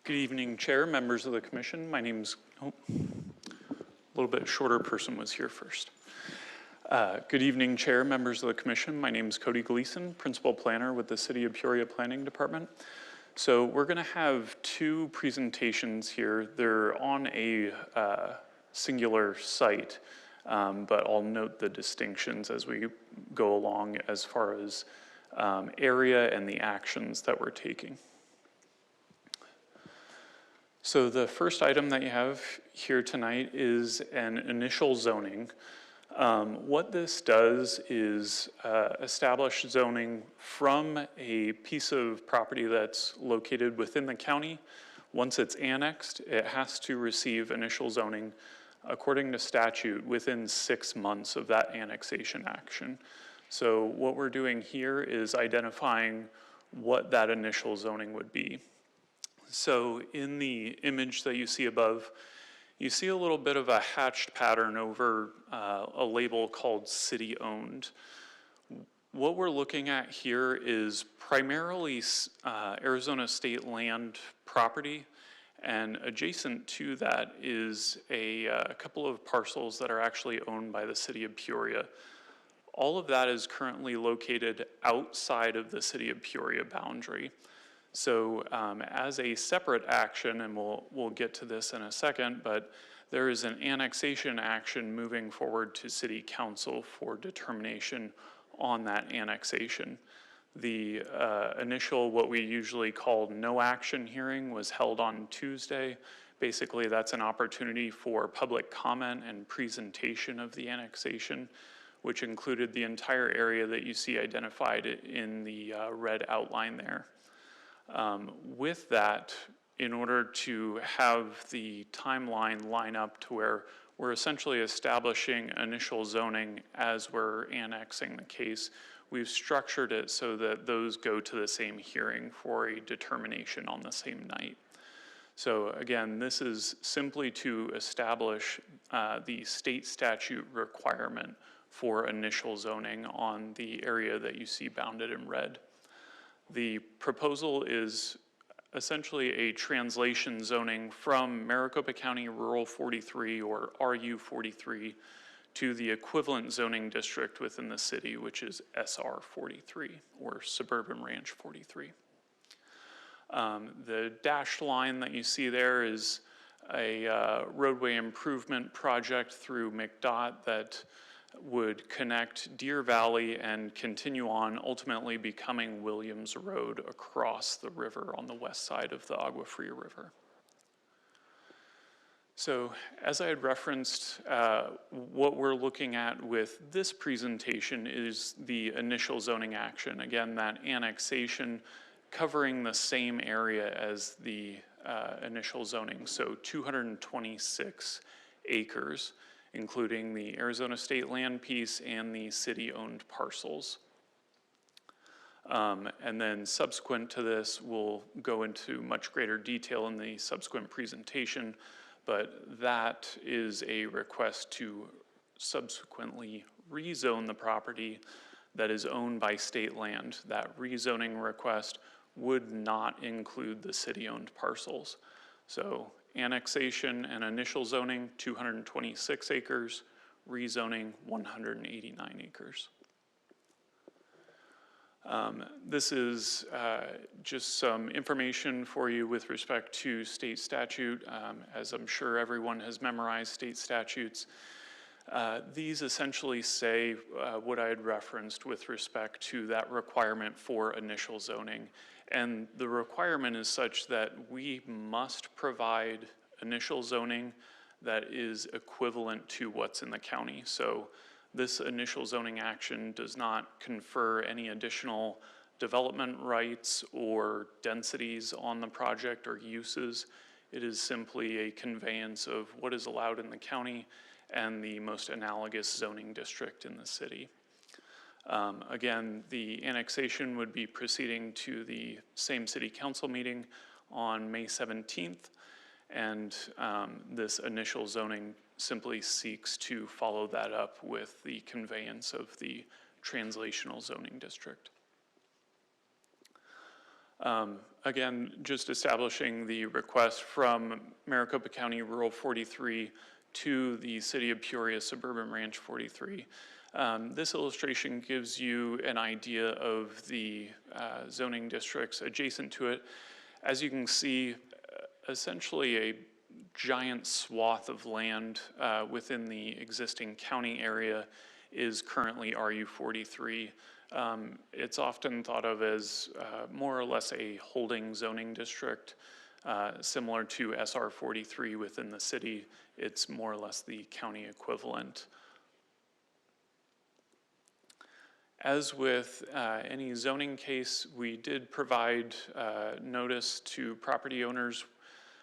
Good evening, Chair, members of the commission. My name's, a little bit shorter person was here first. Good evening, Chair, members of the commission. My name's Cody Gleason, Principal Planner with the City of Peoria Planning Department. So we're gonna have 2 presentations here. They're on a singular site, but I'll note the distinctions as we go along as far as area and the actions that we're taking. So the first item that you have here tonight is an initial zoning. What this does is establish zoning from a piece of property that's located within the county. Once it's annexed, it has to receive initial zoning according to statute within 6 months of that annexation action. So what we're doing here is identifying what that initial zoning would be. So in the image that you see above, you see a little bit of a hatched pattern over a label called city-owned. What we're looking at here is primarily Arizona state land property, and adjacent to that is a couple of parcels that are actually owned by the city of Peoria. All of that is currently located outside of the city of Peoria boundary. So as a separate action, and we'll get to this in a second, but there is an annexation action moving forward to city council for determination on that annexation. The initial, what we usually call no action hearing, was held on Tuesday. Basically, that's an opportunity for public comment and presentation of the annexation, which included the entire area that you see identified in the red outline there. With that, in order to have the timeline line up to where we're essentially establishing initial zoning as we're annexing the case, we've structured it so that those go to the same hearing for a determination on the same night. So again, this is simply to establish the state statute requirement for initial zoning on the area that you see bounded in red. The proposal is essentially a translation zoning from Maricopa County Rural 43 or RU 43 to the equivalent zoning district within the city, which is SR 43 or Suburban Ranch 43. The dashed line that you see there is a roadway improvement project through McDOT that would connect Deer Valley and continue on, ultimately becoming Williams Road across the river on the west side of the Agua Fria River. So as I had referenced, what we're looking at with this presentation is the initial zoning action. Again, that annexation covering the same area as the initial zoning, so 226 acres, including the Arizona state land piece and the city-owned parcels. And then subsequent to this, we'll go into much greater detail in the subsequent presentation, but that is a request to subsequently rezone the property that is owned by state land. That rezoning request would not include the city-owned parcels. So annexation and initial zoning, 226 acres, rezoning, 189 acres. This is just some information for you with respect to state statute. As I'm sure everyone has memorized state statutes, these essentially say what I had referenced with respect to that requirement for initial zoning. And the requirement is such that we must provide initial zoning that is equivalent to what's in the county. So this initial zoning action does not confer any additional development rights or densities on the project or uses. It is simply a conveyance of what is allowed in the county and the most analogous zoning district in the city. Again, the annexation would be proceeding to the same city council meeting on May 17th, and this initial zoning simply seeks to follow that up with the conveyance of the translational zoning district. Again, just establishing the request from Maricopa County Rural 43 to the City of Peoria Suburban Ranch 43. This illustration gives you an idea of the zoning districts adjacent to it. As you can see, essentially a giant swath of land within the existing county area is currently RU43. It's often thought of as more or less a holding zoning district, similar to SR43 within the city. It's more or less the county equivalent. As with any zoning case, we did provide notice to property owners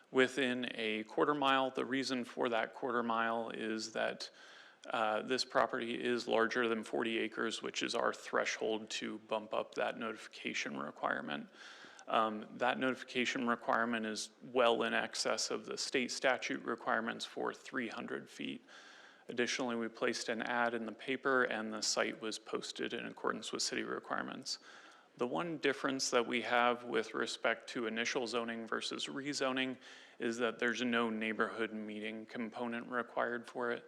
within a quarter mile. The reason for that quarter mile is that this property is larger than 40 acres, which is our threshold to bump up that notification requirement. That notification requirement is well in excess of the state statute requirements for 300 feet. Additionally, we placed an ad in the paper and the site was posted in accordance with city requirements. The one difference that we have with respect to initial zoning versus rezoning is that there's no neighborhood meeting component required for it.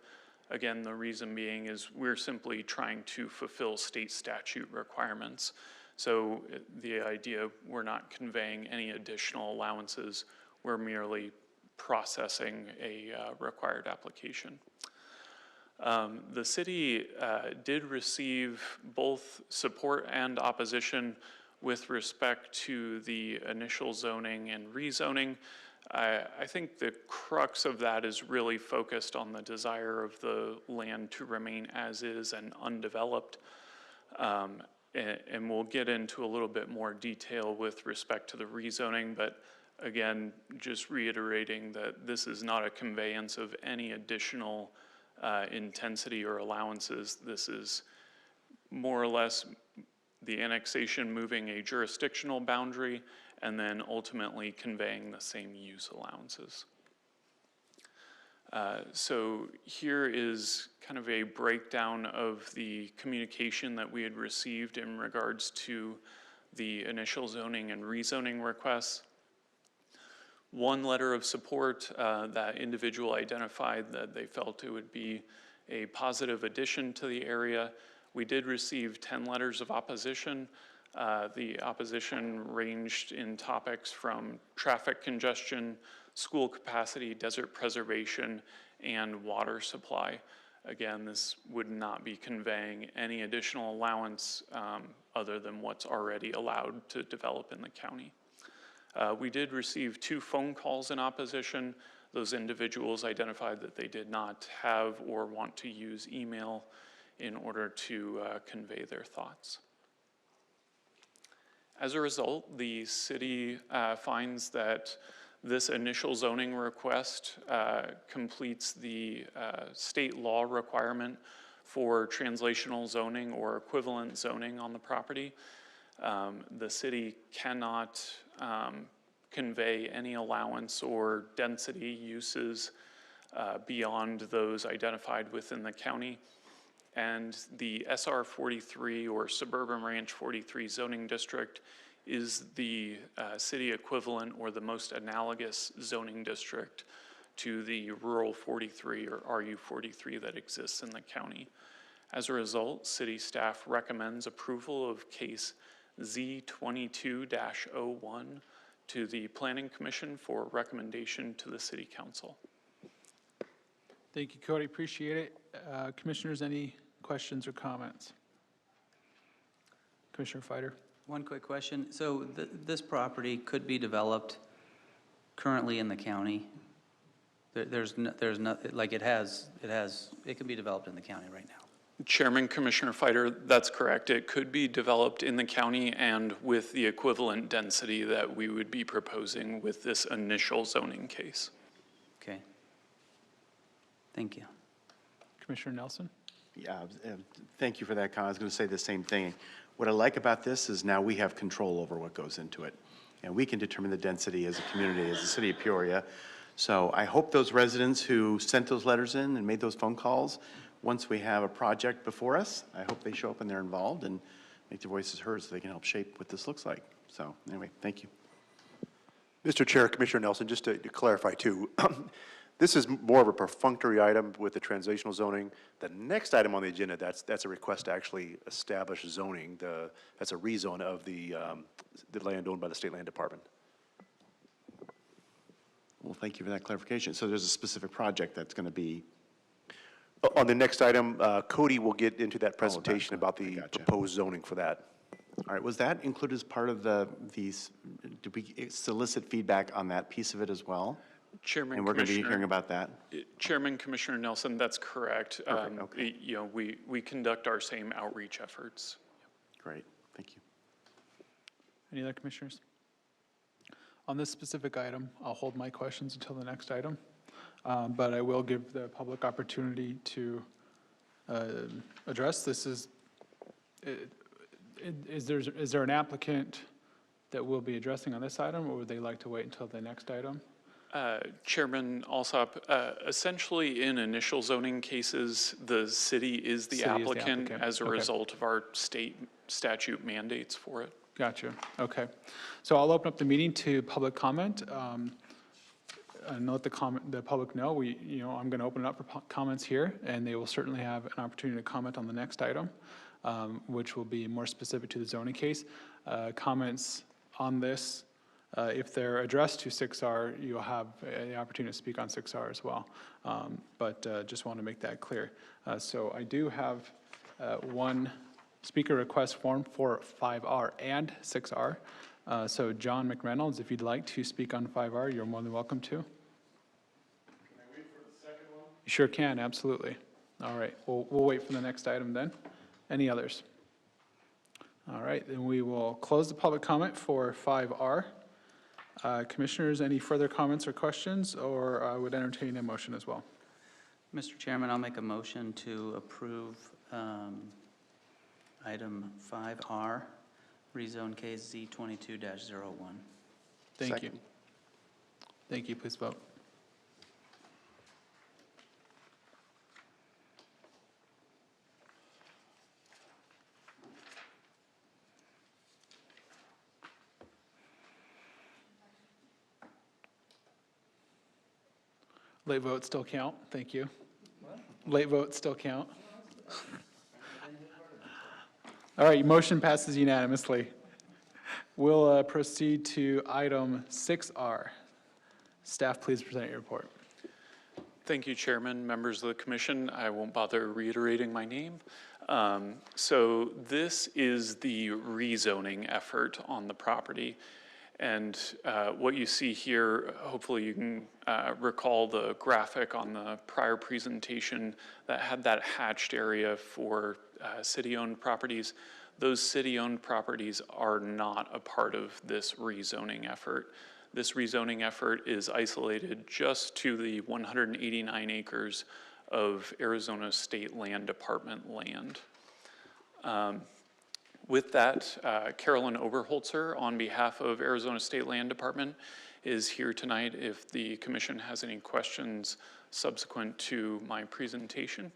Again, the reason being is we're simply trying to fulfill state statute requirements. So the idea, we're not conveying any additional allowances, we're merely processing a required application. The city did receive both support and opposition with respect to the initial zoning and rezoning. I think the crux of that is really focused on the desire of the land to remain as is and undeveloped. And we'll get into a little bit more detail with respect to the rezoning, but again, just reiterating that this is not a conveyance of any additional intensity or allowances. This is more or less the annexation moving a jurisdictional boundary and then ultimately conveying the same use allowances. So here is kind of a breakdown of the communication that we had received in regards to the initial zoning and rezoning requests. One letter of support, that individual identified that they felt it would be a positive addition to the area. We did receive 10 letters of opposition. The opposition ranged in topics from traffic congestion, school capacity, desert preservation, and water supply. Again, this would not be conveying any additional allowance other than what's already allowed to develop in the county. We did receive 2 phone calls in opposition. Those individuals identified that they did not have or want to use email in order to convey their thoughts. As a result, the city finds that this initial zoning request completes the state law requirement for translational zoning or equivalent zoning on the property. The city cannot convey any allowance or density uses beyond those identified within the county. And the SR 43 or Suburban Ranch 43 zoning district is the city equivalent or the most analogous zoning district to the rural 43 or RU 43 that exists in the county. As a result, city staff recommends approval of case Z22-01 to the Planning Commission for recommendation to the City Council. Thank you, Cody, appreciate it. Commissioners, any questions or comments? Commissioner Fighter. One quick question. So this property could be developed currently in the county? There's not, like it can be developed in the county right now? Chairman, Commissioner Fighter, that's correct. It could be developed in the county and with the equivalent density that we would be proposing with this initial zoning case. Okay. Thank you. Commissioner Nelson. Yeah, thank you for that comment. I was going to say the same thing. What I like about this is now we have control over what goes into it. And we can determine the density as a community, as the city of Peoria. So I hope those residents who sent those letters in and made those phone calls, once we have a project before us, I hope they show up and they're involved and make their voices heard so they can help shape what this looks like. So anyway, thank you. Mr. Chair, Commissioner Nelson, just to clarify too, this is more of a perfunctory item with the translational zoning. The next item on the agenda, that's a request to actually establish zoning. That's a rezone of the land owned by the State Land Department. Well, thank you for that clarification. So there's a specific project that's going to be. On the next item, Cody will get into that presentation about the gotcha. proposed zoning for that. All right, was that included as part of did we solicit feedback on that piece of it as well? Chairman, And we're going to be Commissioner- hearing about that? Chairman, Commissioner Nelson, that's correct. Perfect, okay. You know, we conduct our same outreach efforts. Great, thank you. Any other commissioners? On this specific item, I'll hold my questions until the next item, but I will give the public opportunity to address. This is there an applicant that will be addressing on this item, or would they like to wait until the next item? Chairman Alsop, essentially in initial zoning cases, the city is the City is the applicant applicant. as a Okay. result of our state statute mandates for it. Gotcha, okay. So I'll open up the meeting to public comment. And let the public know, I'm going to open it up for comments here, and they will certainly have an opportunity to comment on the next item, which will be more specific to the zoning case. Comments on this, if they're addressed to 6R, you'll have the opportunity to speak on 6R as well. But just want to make that clear. So I do have one speaker request form for 5R and 6R. So John McReynolds, if you'd like to speak on 5R, you're more than welcome to. Can I wait for the second one? You sure can, absolutely. All right, we'll wait for the next item then. Any others? All right, then we will close the public comment for 5R. Commissioners, any further comments or questions, or I would entertain a motion as well. Mr. Chairman, I'll make a motion to approve item 5R, rezone case Z22-01. Thank you. Second. Thank you, please vote. Late votes still count, thank you. Late votes still count. All right, motion passes unanimously. We'll proceed to item 6R. Staff, please present your report. Thank you, Chairman, members of the commission. I won't bother reiterating my name. So this is the rezoning effort on the property. And what you see here, hopefully you can recall the graphic on the prior presentation that had that hatched area for city-owned properties. Those city-owned properties are not a part of this rezoning effort. This rezoning effort is isolated just to the 189 acres of Arizona State Land Department land. With that, Carolyn Oberholzer, on behalf of Arizona State Land Department, is here tonight if the commission has any questions subsequent to my presentation.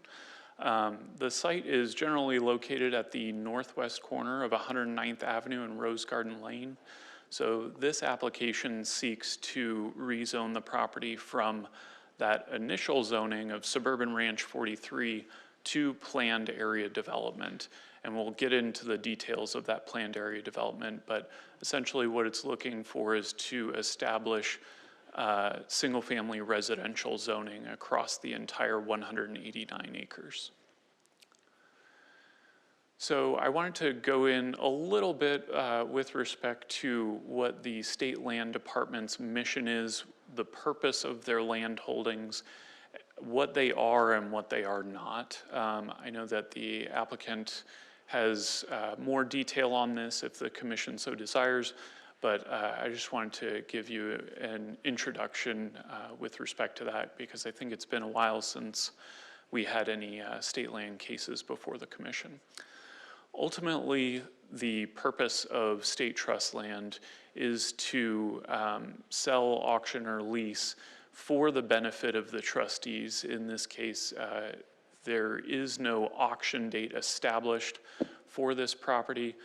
The site is generally located at the northwest corner of 109th Avenue and Rose Garden Lane. So this application seeks to rezone the property from that initial zoning of Suburban Ranch 43 to planned area development. And we'll get into the details of that planned area development, but essentially what it's looking for is to establish single-family residential zoning across the entire 189 acres. So I wanted to go in a little bit with respect to what the State Land Department's mission is, the purpose of their land holdings, what they are and what they are not. I know that the applicant has more detail on this if the commission so desires, but I just wanted to give you an introduction with respect to that because I think it's been a while since we had any state land cases before the commission. Ultimately, the purpose of state trust land is to sell, auction, or lease for the benefit of the trustees. In this case, there is no auction date established for this property.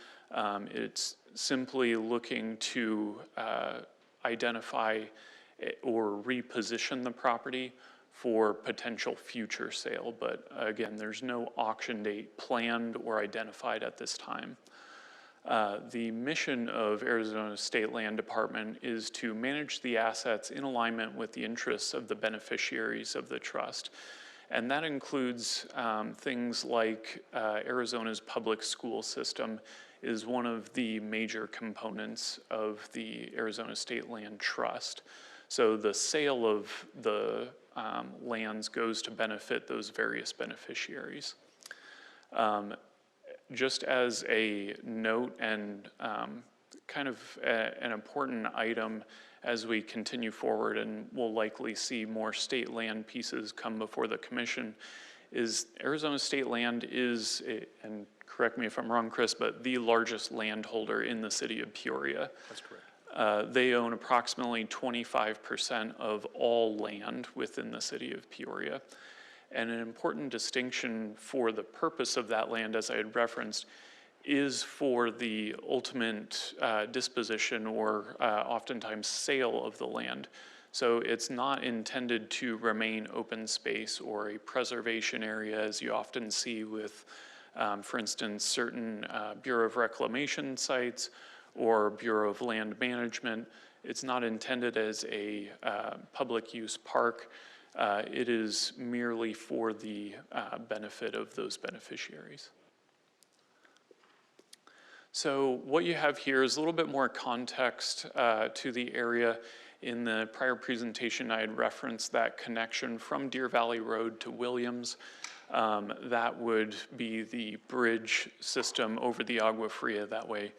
It's simply looking to identify or reposition the property for potential future sale. But again, there's no auction date planned or identified at this time. The mission of Arizona State Land Department is to manage the assets in alignment with the interests of the beneficiaries of the trust. And that includes things like Arizona's public school system is one of the major components of the Arizona State Land Trust. So the sale of the lands goes to benefit those various beneficiaries. just as a note and kind of an important item as we continue forward, and we'll likely see more state land pieces come before the commission, is Arizona state land is, and correct me if I'm wrong, Chris, but the largest landholder in the city of Peoria. That's correct. They own approximately 25% of all land within the city of Peoria. And an important distinction for the purpose of that land, as I had referenced, is for the ultimate disposition or oftentimes sale of the land. So it's not intended to remain open space or a preservation area, as you often see with, for instance, certain Bureau of Reclamation sites or Bureau of Land Management. It's not intended as a public use park. It is merely for the benefit of those beneficiaries. So what you have here is a little bit more context to the area. In the prior presentation, I had referenced that connection from Deer Valley Road to Williams. That would be the bridge system over the Agua Fria. That way,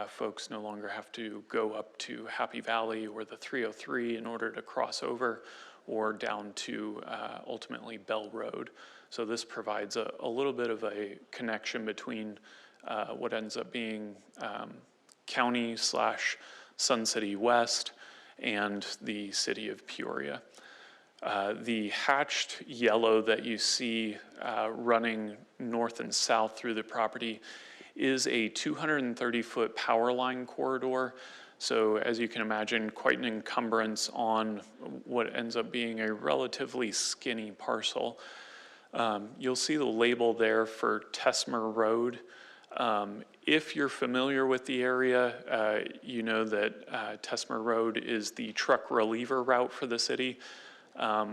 folks no longer have to go up to Happy Valley or the 303 in order to cross over, or down to ultimately Bell Road. So this provides a little bit of a connection between what ends up being county/Sun City West and the city of Peoria. The hatched yellow that you see running north and south through the property is a 230-foot power line corridor. So as you can imagine, quite an encumbrance on what ends up being a relatively skinny parcel. You'll see the label there for Tesmer Road. If you're familiar with the area, you know that Tesmer Road is the truck reliever route for the city.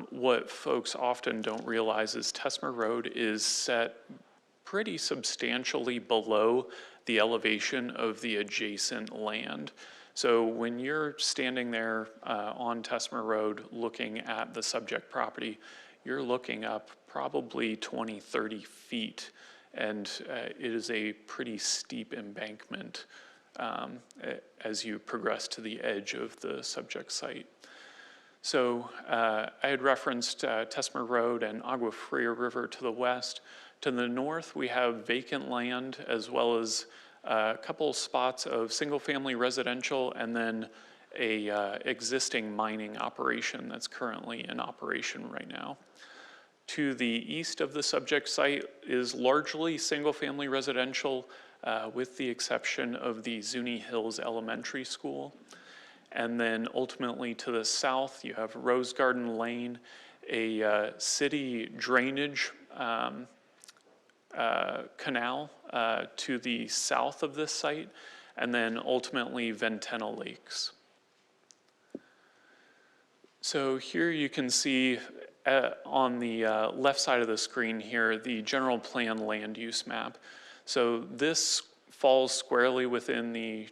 What folks often don't realize is Tesmer Road is set pretty substantially below the elevation of the adjacent land. So when you're standing there on Tesmer Road looking at the subject property, you're looking up probably 20, 30 feet, and it is a pretty steep embankment as you progress to the edge of the subject site. So I had referenced Tesmer Road and Agua Fria River to the west. To the north, we have vacant land as well as a couple spots of single-family residential and then a existing mining operation that's currently in operation right now. To the east of the subject site is largely single-family residential with the exception of the Zuni Hills Elementary School. And then ultimately to the south, you have Rose Garden Lane, a city drainage canal to the south of this site, and then ultimately Ventana Lakes. So here you can see on the left side of the screen here, the general plan land use map. So this falls squarely within the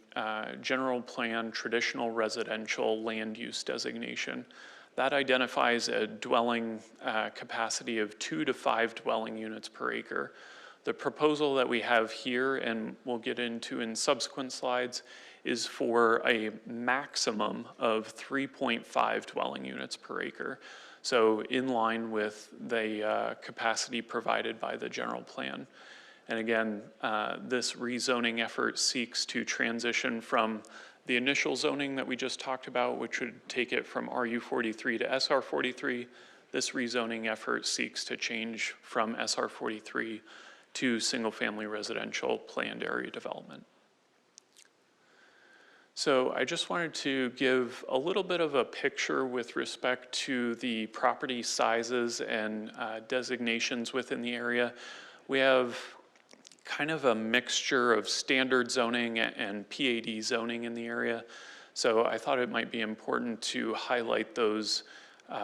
general plan traditional residential land use designation. That identifies a dwelling capacity of 2 to 5 dwelling units per acre. The proposal that we have here, and we'll get into in subsequent slides, is for a maximum of 3.5 dwelling units per acre. So in line with the capacity provided by the general plan. And again, this rezoning effort seeks to transition from the initial zoning that we just talked about, which would take it from RU43 to SR43. This rezoning effort seeks to change from SR43 to single-family residential planned area development. So I just wanted to give a little bit of a picture with respect to the property sizes and designations within the area. We have kind of a mixture of standard zoning and PAD zoning in the area. So I thought it might be important to highlight those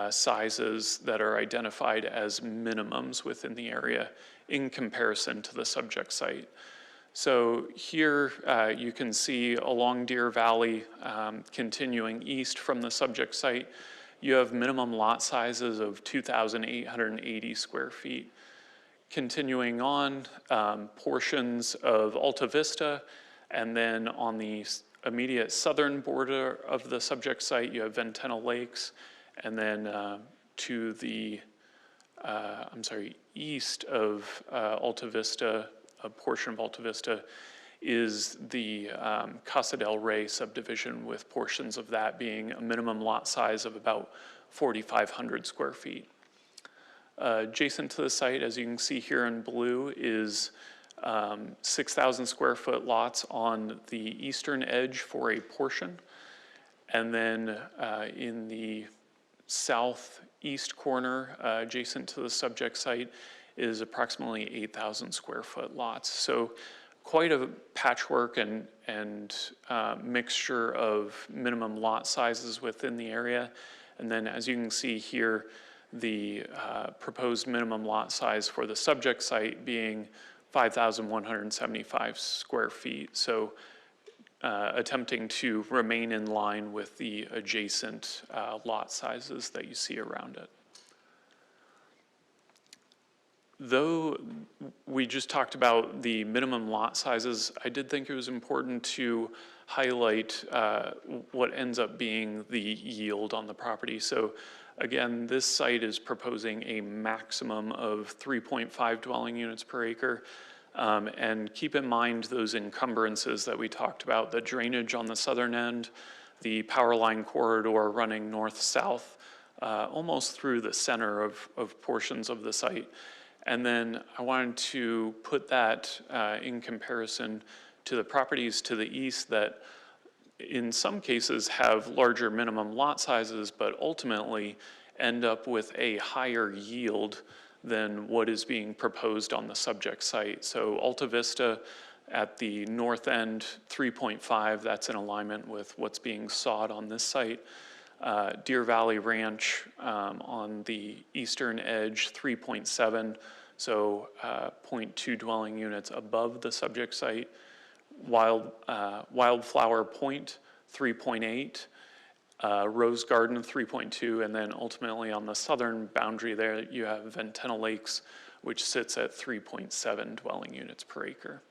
sizes that are identified as minimums within the area in comparison to the subject site. So here you can see along Deer Valley, continuing east from the subject site, you have minimum lot sizes of 2,880 square feet. Continuing on, portions of Alta Vista, and then on the immediate southern border of the subject site, you have Ventana Lakes, and then to the, east of Alta Vista, a portion of Alta Vista, is the Casa del Rey subdivision, with portions of that being a minimum lot size of about 4,500 square feet. Adjacent to the site, as you can see here in blue, is 6,000 square foot lots on the eastern edge for a portion. And then in the southeast corner, adjacent to the subject site, is approximately 8,000 square foot lots. So quite a patchwork and mixture of minimum lot sizes within the area. And then as you can see here, the proposed minimum lot size for the subject site being 5,175 square feet. So attempting to remain in line with the adjacent lot sizes that you see around it. Though we just talked about the minimum lot sizes, I did think it was important to highlight what ends up being the yield on the property. So again, this site is proposing a maximum of 3.5 dwelling units per acre. And keep in mind those encumbrances that we talked about, the drainage on the southern end, the power line corridor running north-south, almost through the center of portions of the site. And then I wanted to put that in comparison to the properties to the east that in some cases have larger minimum lot sizes, but ultimately end up with a higher yield than what is being proposed on the subject site. So Alta Vista at the north end, 3.5, that's in alignment with what's being sought on this site. Deer Valley Ranch on the eastern edge, 3.7, so 0.2 dwelling units above the subject site. Wildflower Point, 3.8. Rose Garden, 3.2, and then ultimately on the southern boundary there, you have Ventana Lakes, which sits at 3.7 dwelling units per acre.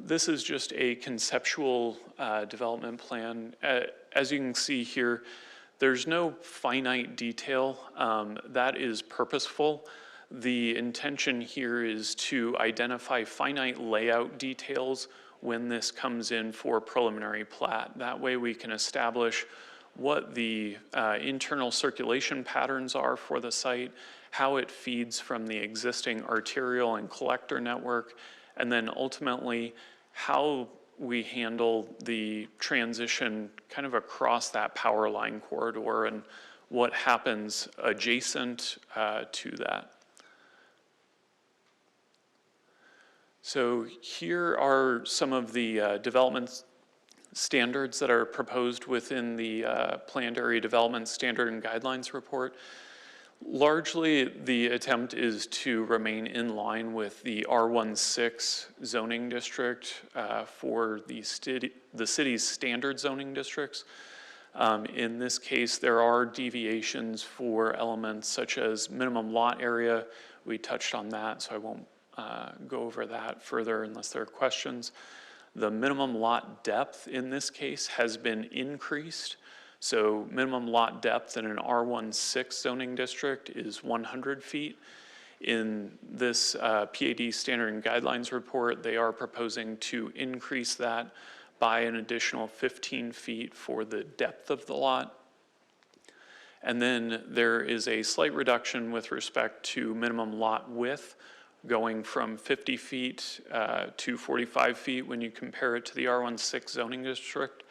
This is just a conceptual development plan. As you can see here, there's no finite detail. That is purposeful. The intention here is to identify finite layout details when this comes in for preliminary plat. That way we can establish what the internal circulation patterns are for the site, how it feeds from the existing arterial and collector network, and then ultimately how we handle the transition kind of across that power line corridor and what happens adjacent to that. So here are some of the development standards that are proposed within the Planned Area Development Standard and Guidelines report. Largely, the attempt is to remain in line with the R16 zoning district for the city's standard zoning districts. In this case, there are deviations for elements such as minimum lot area. We touched on that, so I won't go over that further unless there are questions. The minimum lot depth in this case has been increased. So minimum lot depth in an R16 zoning district is 100 feet. In this PAD standard and guidelines report, they are proposing to increase that by an additional 15 feet for the depth of the lot. And then there is a slight reduction with respect to minimum lot width, going from 50 feet to 45 feet when you compare it to the R16 zoning district.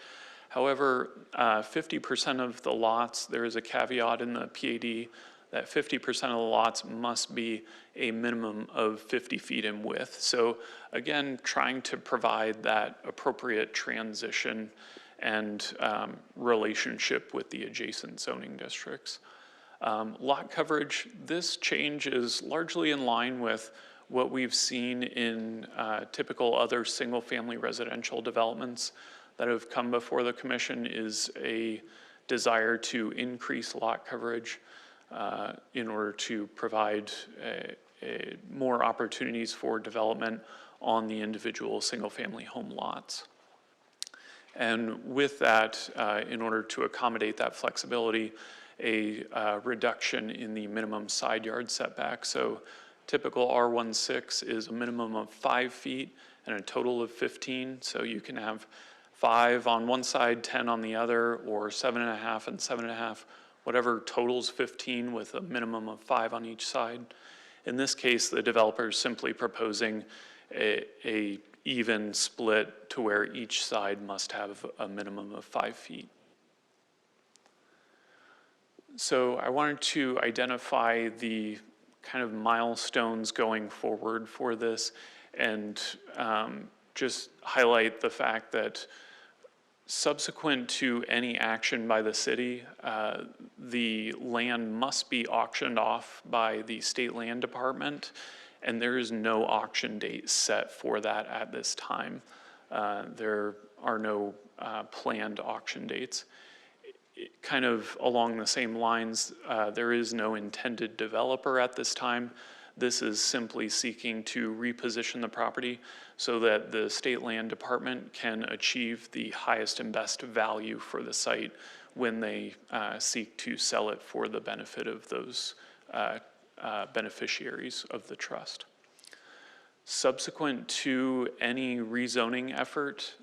However, 50% of the lots, there is a caveat in the PAD that 50% of the lots must be a minimum of 50 feet in width. So again, trying to provide that appropriate transition and relationship with the adjacent zoning districts. Lot coverage, this change is largely in line with what we've seen in typical other single-family residential developments that have come before the commission, is a desire to increase lot coverage. in order to provide more opportunities for development on the individual single-family home lots. And with that, in order to accommodate that flexibility, a reduction in the minimum side yard setback. So typical R16 is a minimum of 5 feet and a total of 15. So you can have 5 on one side, 10 on the other, or 7.5 and 7.5, whatever totals 15 with a minimum of 5 on each side. In this case, the developer is simply proposing a even split to where each side must have a minimum of 5 feet. So I wanted to identify the kind of milestones going forward for this and just highlight the fact that subsequent to any action by the city, the land must be auctioned off by the state land department, and there is no auction date set for that at this time. There are no planned auction dates. Kind of along the same lines, there is no intended developer at this time. This is simply seeking to reposition the property so that the state land department can achieve the highest and best value for the site when they seek to sell it for the benefit of those beneficiaries of the trust. Subsequent to any rezoning effort,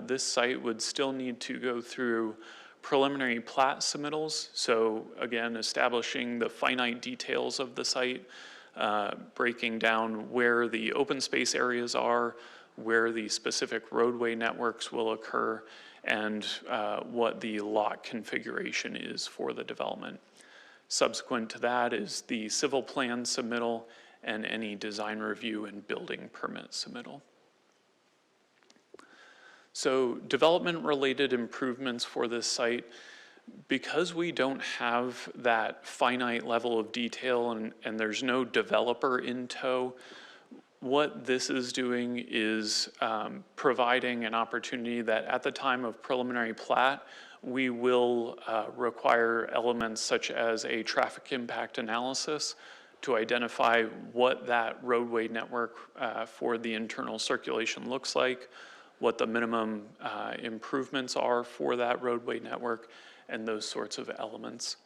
this site would still need to go through preliminary plat submittals. So again, establishing the finite details of the site, breaking down where the open space areas are, where the specific roadway networks will occur, and what the lot configuration is for the development. Subsequent to that is the civil plan submittal and any design review and building permit submittal. So development-related improvements for this site, because we don't have that finite level of detail and there's no developer in tow, what this is doing is providing an opportunity that at the time of preliminary plat, we will require elements such as a traffic impact analysis to identify what that roadway network for the internal circulation looks like, what the minimum improvements are for that roadway network, and those sorts of elements.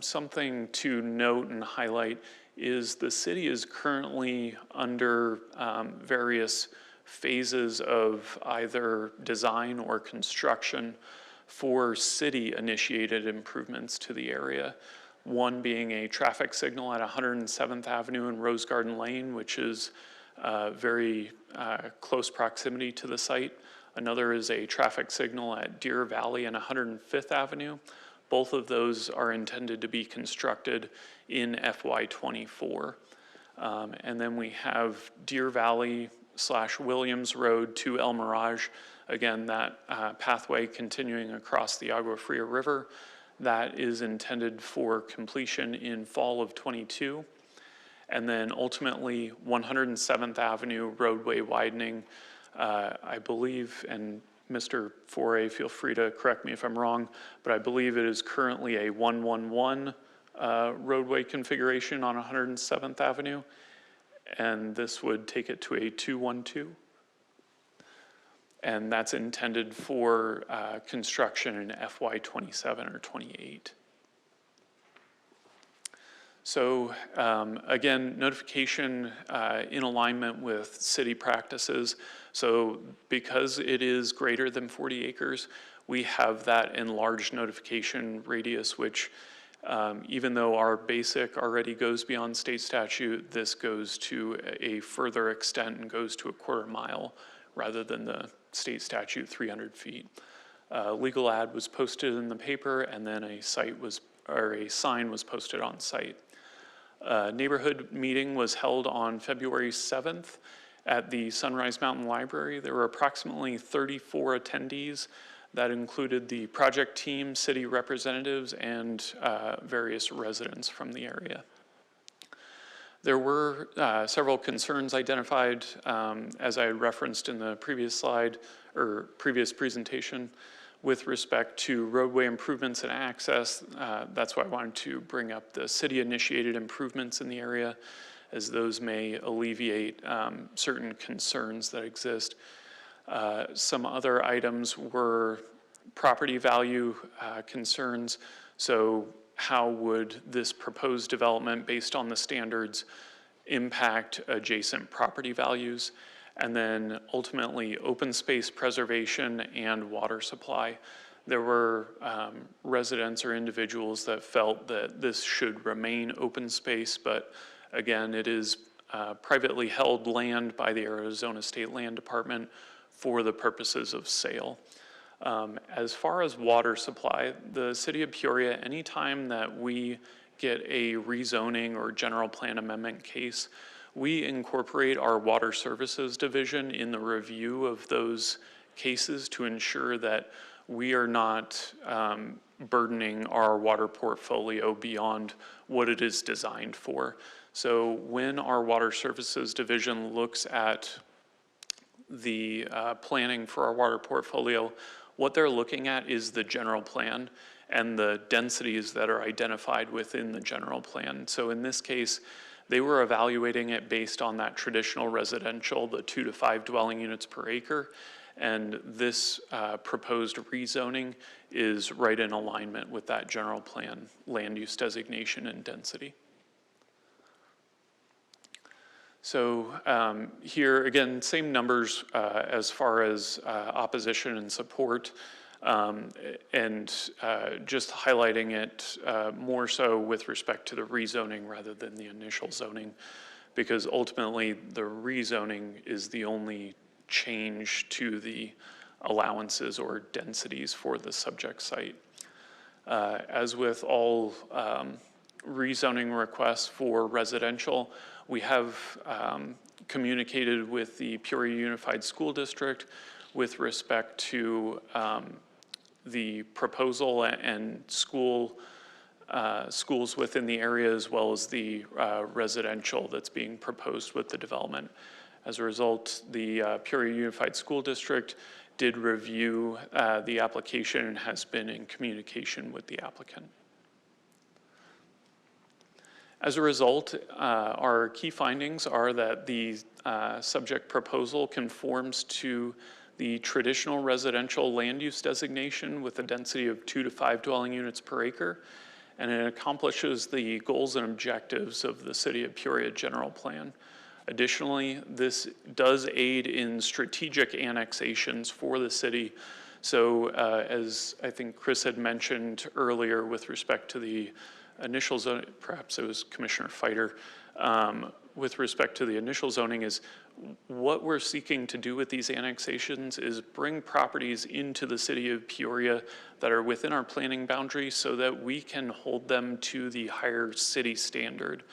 Something to note and highlight is the city is currently under various phases of either design or construction for city-initiated improvements to the area. One being a traffic signal at 107th Avenue and Rose Garden Lane, which is very close proximity to the site. Another is a traffic signal at Deer Valley and 105th Avenue. Both of those are intended to be constructed in FY24. And then we have Deer Valley / Williams Road to El Mirage. Again, that pathway continuing across the Agua Fria River. That is intended for completion in fall of '22. And then ultimately 107th Avenue roadway widening, I believe, and Mr. Foray, feel free to correct me if I'm wrong, but I believe it is currently a 111 roadway configuration on 107th Avenue, and this would take it to a 212. And that's intended for construction in FY27 or 28. So again, notification in alignment with city practices. So because it is greater than 40 acres, we have that enlarged notification radius, which even though our basic already goes beyond state statute, this goes to a further extent and goes to a quarter mile rather than the state statute 300 feet. Legal ad was posted in the paper, and then a sign was posted on site. Neighborhood meeting was held on February 7th at the Sunrise Mountain Library. There were approximately 34 attendees. That included the project team, city representatives, and various residents from the area. There were several concerns identified, as I referenced in the previous slide or previous presentation. With respect to roadway improvements and access, that's why I wanted to bring up the city-initiated improvements in the area, as those may alleviate certain concerns that exist. Some other items were property value concerns. So how would this proposed development based on the standards impact adjacent property values? And then ultimately open space preservation and water supply. There were residents or individuals that felt that this should remain open space, but again, it is privately held land by the Arizona State Land Department for the purposes of sale. As far as water supply, the city of Peoria, anytime that we get a rezoning or general plan amendment case, we incorporate our water services division in the review of those cases to ensure that we are not burdening our water portfolio beyond what it is designed for. So when our water services division looks at the planning for our water portfolio, what they're looking at is the general plan and the densities that are identified within the general plan. So in this case, they were evaluating it based on that traditional residential, the 2 to 5 dwelling units per acre. And this proposed rezoning is right in alignment with that general plan, land use designation and density. So here, again, same numbers as far as opposition and support. And just highlighting it more so with respect to the rezoning rather than the initial zoning, because ultimately the rezoning is the only change to the allowances or densities for the subject site. As with all rezoning requests for residential, we have communicated with the Peoria Unified School District with respect to the proposal and schools within the area, as well as the residential that's being proposed with the development. As a result, the Peoria Unified School District did review the application and has been in communication with the applicant. As a result, our key findings are that the subject proposal conforms to the traditional residential land use designation with a density of 2 to 5 dwelling units per acre, and it accomplishes the goals and objectives of the City of Peoria General Plan. Additionally, this does aid in strategic annexations for the city. So as I think Chris had mentioned earlier with respect to the initial zone, perhaps it was Commissioner Fighter, with respect to the initial zoning, is what we're seeking to do with these annexations is bring properties into the city of Peoria that are within our planning boundaries so that we can hold them to the higher city standard.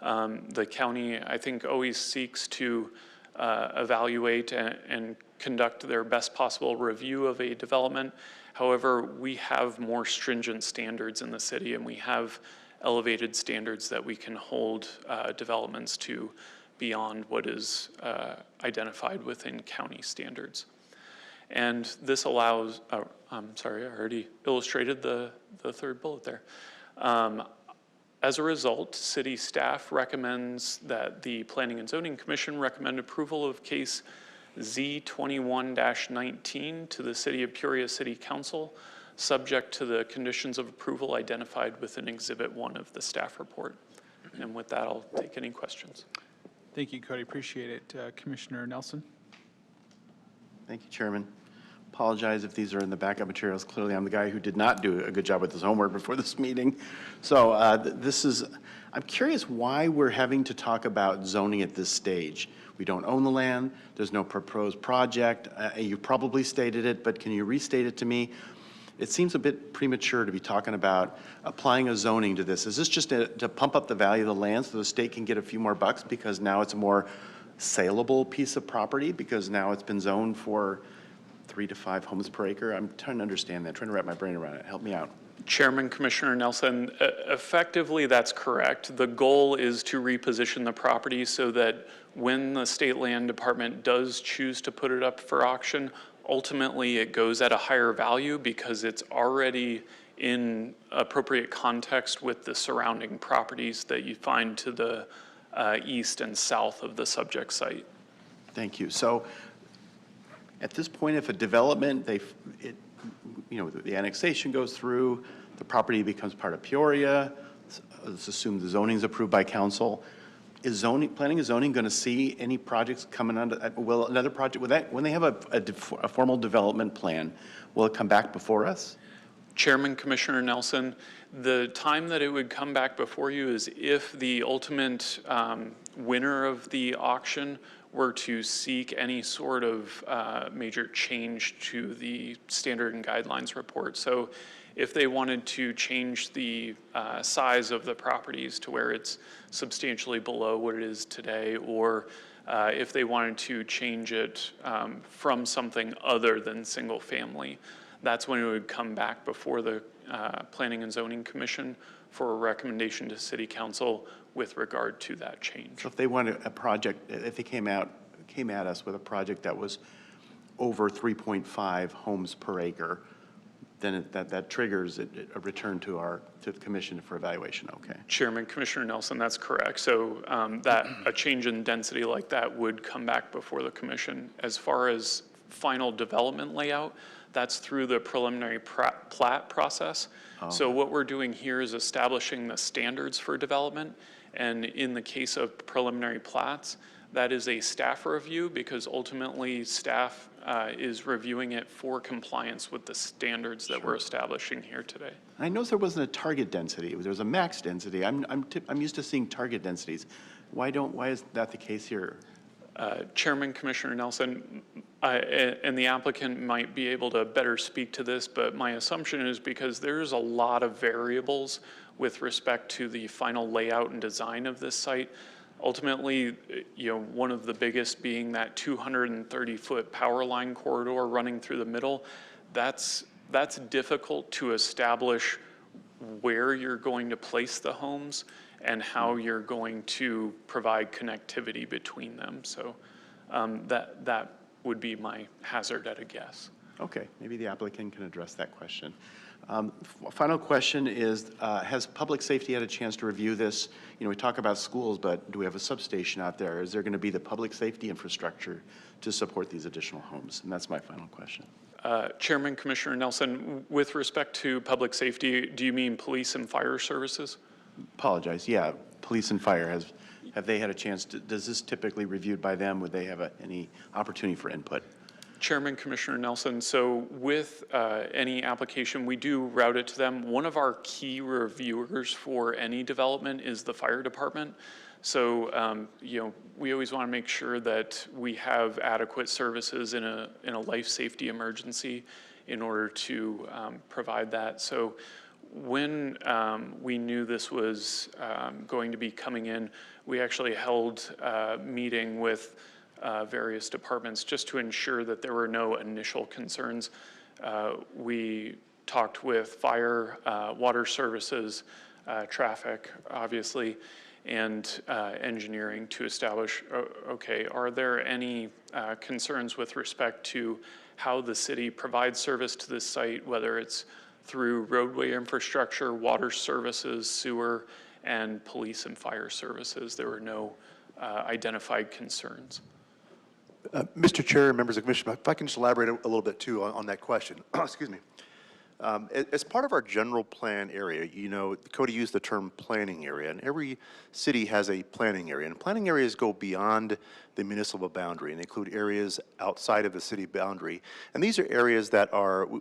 The county, I think, always seeks to evaluate and conduct their best possible review of a development. However, we have more stringent standards in the city, and we have elevated standards that we can hold developments to beyond what is identified within county standards. And this allows, I'm sorry, I already illustrated the third bullet there. As a result, city staff recommends that the Planning and Zoning Commission recommend approval of case Z21-19 to the City of Peoria City Council, subject to the conditions of approval identified within Exhibit 1 of the staff report. And with that, I'll take any questions. Thank you, Cody. Appreciate it. Commissioner Nelson? Thank you, Chairman. Apologize if these are in the backup materials. Clearly, I'm the guy who did not do a good job with his homework before this meeting. So I'm curious why we're having to talk about zoning at this stage. We don't own the land. There's no proposed project. You probably stated it, but can you restate it to me? It seems a bit premature to be talking about applying a zoning to this. Is this just to pump up the value of the land so the state can get a few more bucks because now it's a more saleable piece of property because now it's been zoned for 3 to 5 homes per acre? I'm trying to understand that, trying to wrap my brain around it. Help me out. Chairman, Commissioner Nelson, effectively that's correct. The goal is to reposition the property so that when the state land department does choose to put it up for auction, ultimately it goes at a higher value because it's already in appropriate context with the surrounding properties that you find to the east and south of the subject site. Thank you. So at this point, if a development, the annexation goes through, the property becomes part of Peoria, let's assume the zoning is approved by council, is planning and zoning going to see any projects coming under, will another project, when they have a formal development plan, will it come back before us? Chairman, Commissioner Nelson, the time that it would come back before you is if the ultimate winner of the auction were to seek any sort of major change to the standard and guidelines report. So if they wanted to change the size of the properties to where it's substantially below what it is today, or if they wanted to change it from something other than single family, that's when it would come back before the Planning and Zoning Commission for a recommendation to City Council with regard to that change. So if they wanted a project, if they came at us with a project that was over 3.5 homes per acre, then that triggers a return to the commission for evaluation. Okay. Chairman, Commissioner Nelson, that's correct. So that a change in density like that would come back before the commission. As far as final development layout, that's through the preliminary plat process. So what we're doing here is establishing the standards for development. And in the case of preliminary plats, that is a staff review because ultimately staff is reviewing it for compliance with the standards that we're establishing here today. I noticed there wasn't a target density. There was a max density. I'm used to seeing target densities. Why is that the case here? Chairman, Commissioner Nelson, and the applicant might be able to better speak to this, but my assumption is because there's a lot of variables with respect to the final layout and design of this site. Ultimately, one of the biggest being that 230-foot power line corridor running through the middle. That's difficult to establish where you're going to place the homes and how you're going to provide connectivity between them. So that would be my hazard at a guess. Okay, maybe the applicant can address that question. Final question is, has public safety had a chance to review this? We talk about schools, but do we have a substation out there? Is there going to be the public safety infrastructure to support these additional homes? And that's my final question. Chairman, Commissioner Nelson, with respect to public safety, do you mean police and fire services? Apologize, yeah, police and fire, have they had a chance to, does this typically reviewed by them? Would they have any opportunity for input? Chairman, Commissioner Nelson, so with any application, we do route it to them. One of our key reviewers for any development is the fire department. So, we always want to make sure that we have adequate services in a life safety emergency in order to provide that. So when we knew this was going to be coming in, we actually held a meeting with various departments just to ensure that there were no initial concerns. We talked with fire, water services, traffic, obviously, and engineering to establish, okay, are there any concerns with respect to how the city provides service to this site, whether it's through roadway infrastructure, water services, sewer, and police and fire services. There were no identified concerns. Mr. Chair, members of the commission, if I can just elaborate a little bit too on that question. Excuse me. As part of our general plan area, Cody used the term planning area, and every city has a planning area. And planning areas go beyond the municipal boundary and include areas outside of the city boundary. And these are areas that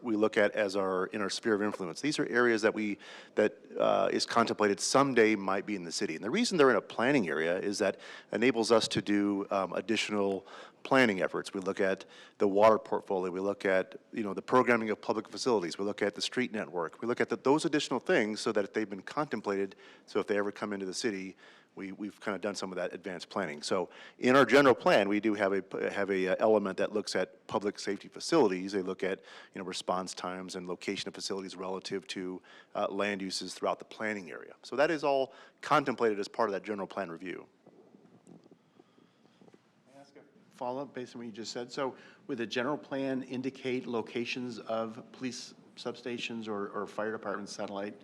we look at as in our sphere of influence. These are areas that is contemplated someday might be in the city. And the reason they're in a planning area is that enables us to do additional planning efforts. We look at the water portfolio. We look at, the programming of public facilities. We look at the street network. We look at those additional things so that if they've been contemplated, so if they ever come into the city, we've kind of done some of that advanced planning. So in our general plan, we do have a element that looks at public safety facilities. They look at, response times and location of facilities relative to land uses throughout the planning area. So that is all contemplated as part of that general plan review. follow-up based on what you just said? So would the general plan indicate locations of police substations or fire department satellite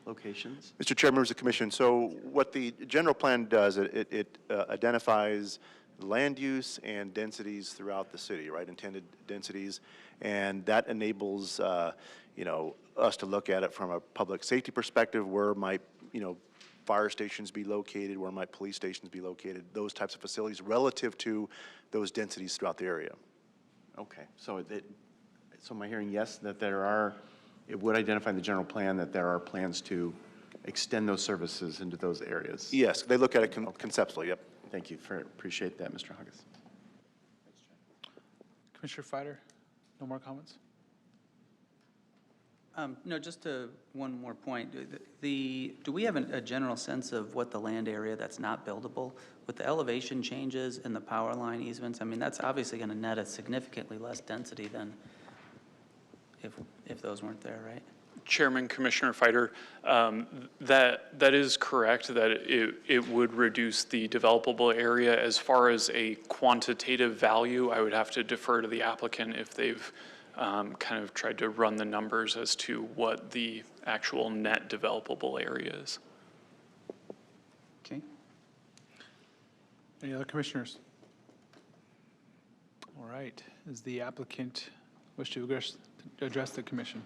locations? Mr. Chair, members of the commission, so what the general plan does, it identifies land use and densities throughout the city, right, intended densities, and that enables, you know, us to look at it from a public safety perspective, where might, you know, fire stations be located, where might police stations be located, those types of facilities relative to those densities throughout the area. Okay, so so am I hearing yes, that there are, it would identify in the general plan that there are plans to extend those services into those areas? Yes, they look at it conceptually, yep. Thank you, appreciate that, Mr. Huggis. Commissioner Fider, no more comments? No, just one more point. Do we have a general sense of what the land area that's not buildable, with the elevation changes and the power line easements? I mean, that's obviously going to net a significantly less density than if those weren't there, right? Chairman, Commissioner Fider, that is correct, that it would reduce the developable area. As far as a quantitative value, I would have to defer to the applicant if they've kind of tried to run the numbers as to what the actual net developable area is. Okay. Any other commissioners? All right, does the applicant wish to address the commission?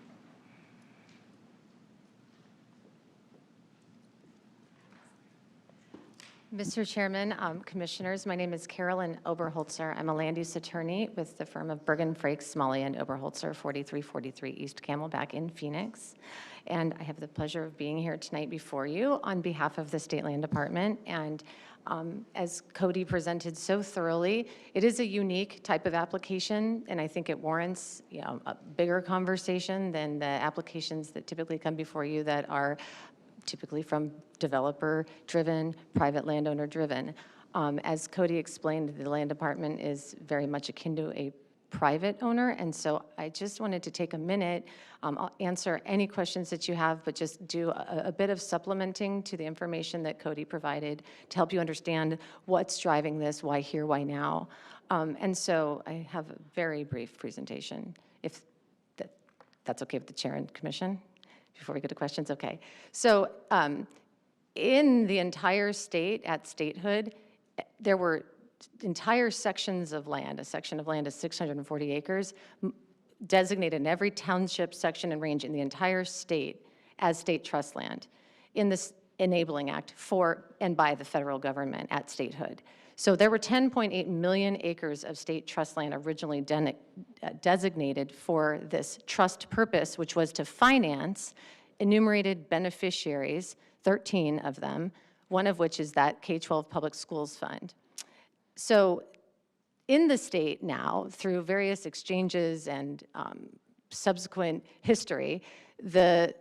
Mr. Chairman, Commissioners, my name is Carolyn Oberholzer. I'm a land use attorney with the firm of Bergen, Frakes, Smalley, and Oberholzer, 4343 East Camelback in Phoenix. And I have the pleasure of being here tonight before you on behalf of the State Land Department. And as Cody presented so thoroughly, it is a unique type of application, and I think it warrants, you know, a bigger conversation than the applications that typically come before you that are typically from developer-driven, private landowner-driven. As Cody explained, the Land Department is very much akin to a private owner, and so I just wanted to take a minute, I'll answer any questions that you have, but just do a bit of supplementing to the information that Cody provided to help you understand what's driving this, why here, why now. And so I have a very brief presentation, if that's okay with the chair and commission. Before we get to questions, okay. So in the entire state, at statehood, there were entire sections of land. A section of land is 640 acres, designated in every township, section, and range in the entire state as state trust land in this Enabling Act for and by the federal government at statehood. So there were 10.8 million acres of state trust land originally designated for this trust purpose, which was to finance enumerated beneficiaries, 13 of them, one of which is that K-12 Public Schools Fund. So in the state now, through various exchanges and subsequent history, the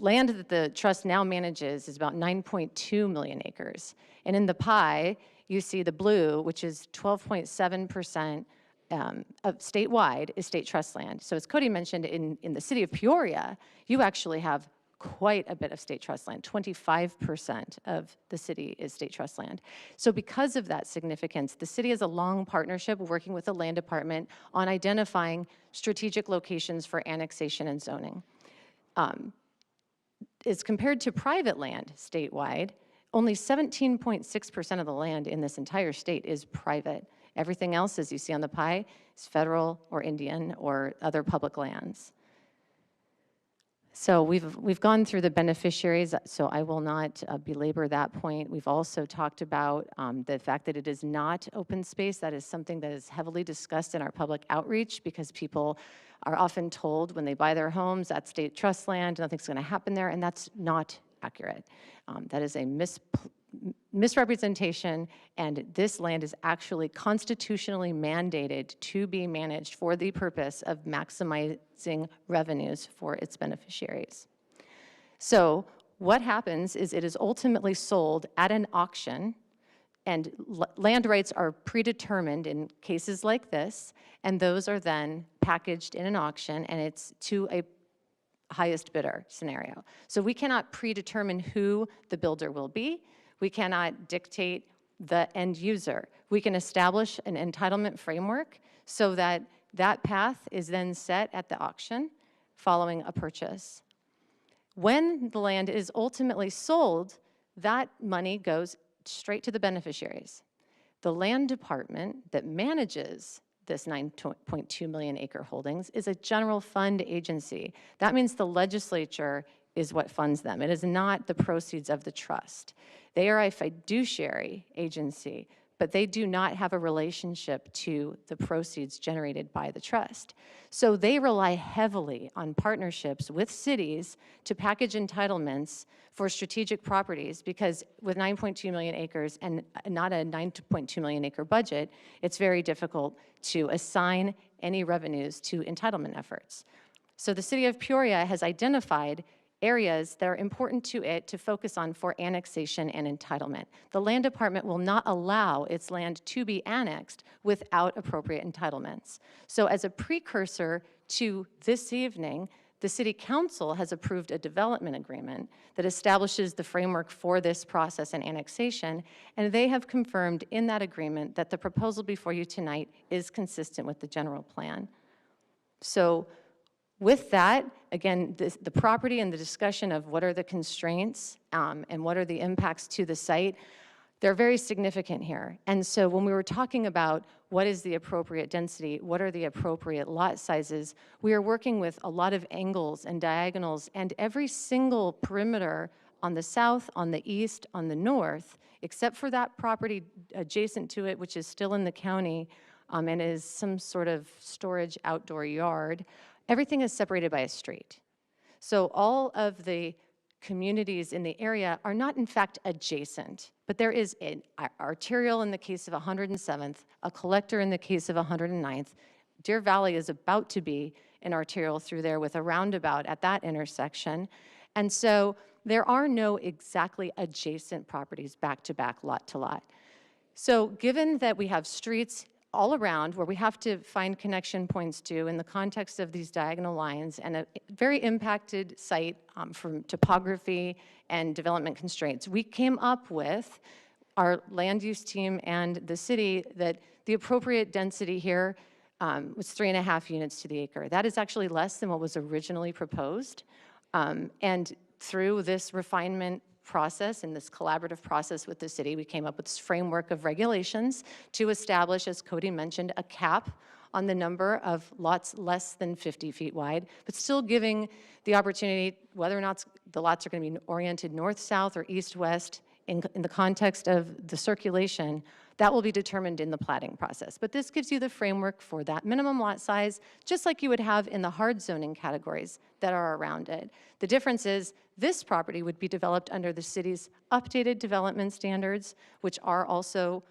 land that the trust now manages is about 9.2 million acres. And in the pie, you see the blue, which is 12.7% of statewide is state trust land. So as Cody mentioned, in the city of Peoria, you actually have quite a bit of state trust land. 25% of the city is state trust land. So because of that significance, the city has a long partnership working with the land department on identifying strategic locations for annexation and zoning. As compared to private land statewide, only 17.6% of the land in this entire state is private. Everything else, as you see on the pie, is federal or Indian or other public lands. So we've gone through the beneficiaries, so I will not belabor that point. We've also talked about the fact that it is not open space. That is something that is heavily discussed in our public outreach because people are often told when they buy their homes, that's state trust land, nothing's going to happen there, and that's not accurate. That is a misrepresentation, and this land is actually constitutionally mandated to be managed for the purpose of maximizing revenues for its beneficiaries. So what happens is it is ultimately sold at an auction, and land rights are predetermined in cases like this, and those are then packaged in an auction, and it's to a highest bidder scenario. So we cannot predetermine who the builder will be. We cannot dictate the end user. We can establish an entitlement framework so that that path is then set at the auction following a purchase. When the land is ultimately sold, that money goes straight to the beneficiaries. The land department that manages this 9.2 million acre holdings is a general fund agency. That means the legislature is what funds them. It is not the proceeds of the trust. They are a fiduciary agency, but they do not have a relationship to the proceeds generated by the trust. So they rely heavily on partnerships with cities to package entitlements for strategic properties, because with 9.2 million acres and not a 9.2 million acre budget, it's very difficult to assign any revenues to entitlement efforts. So the city of Peoria has identified areas that are important to it to focus on for annexation and entitlement. The land department will not allow its land to be annexed without appropriate entitlements. So as a precursor to this evening, the city council has approved a development agreement that establishes the framework for this process and annexation, and they have confirmed in that agreement that the proposal before you tonight is consistent with the general plan. So with that, again, the property and the discussion of what are the constraints and what are the impacts to the site, they're very significant here. And so when we were talking about what is the appropriate density, what are the appropriate lot sizes, we are working with a lot of angles and diagonals, and every single perimeter on the south, on the east, on the north, except for that property adjacent to it, which is still in the county and is some sort of storage outdoor yard, everything is separated by a street. So all of the communities in the area are not in fact adjacent, but there is an arterial in the case of 107th, a collector in the case of 109th. Deer Valley is about to be an arterial through there with a roundabout at that intersection. And so there are no exactly adjacent properties back to back, lot to lot. So given that we have streets all around where we have to find connection points to in the context of these diagonal lines, and a very impacted site from topography and development constraints, we came up with, our land use team and the city, that the appropriate density here was 3.5 units to the acre. That is actually less than what was originally proposed. And through this refinement process and this collaborative process with the city, we came up with this framework of regulations to establish, as Cody mentioned, a cap on the number of lots less than 50 feet wide, but still giving the opportunity, whether or not the lots are going to be oriented north-south or east-west in the context of the circulation, that will be determined in the platting process. But this gives you the framework for that minimum lot size, just like you would have in the hard zoning categories that are around it. The difference is this property would be developed under the city's updated development standards, which are also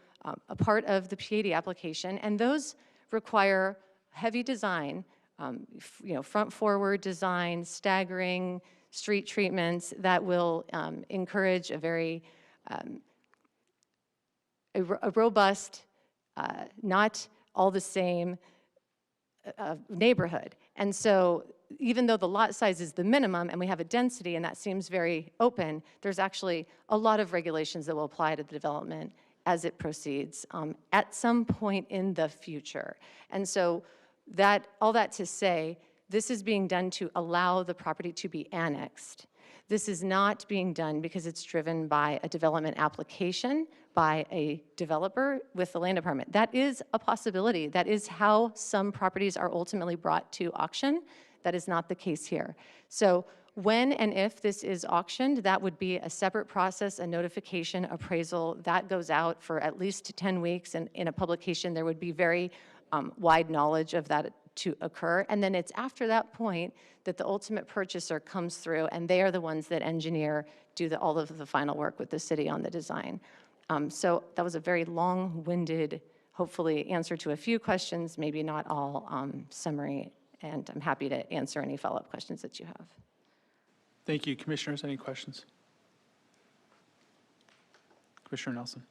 a part of the PAD application, and those require heavy design, front-forward design, staggering, street treatments that will encourage a very a robust, not all the same neighborhood. And so even though the lot size is the minimum and we have a density and that seems very open, there's actually a lot of regulations that will apply to the development as it proceeds at some point in the future. And so all that to say, this is being done to allow the property to be annexed. This is not being done because it's driven by a development application by a developer with the land department. That is a possibility. That is how some properties are ultimately brought to auction. That is not the case here. So when and if this is auctioned, that would be a separate process, a notification, appraisal. That goes out for at least 10 weeks, and in a publication there would be very wide knowledge of that to occur. And then it's after that point that the ultimate purchaser comes through, and they are the ones that engineer, do all of the final work with the city on the design. So that was a very long-winded, hopefully answer to a few questions, maybe not all, summary, and I'm happy to answer any follow-up questions that you have. Thank you. Commissioners, any questions? Commissioner Nelson.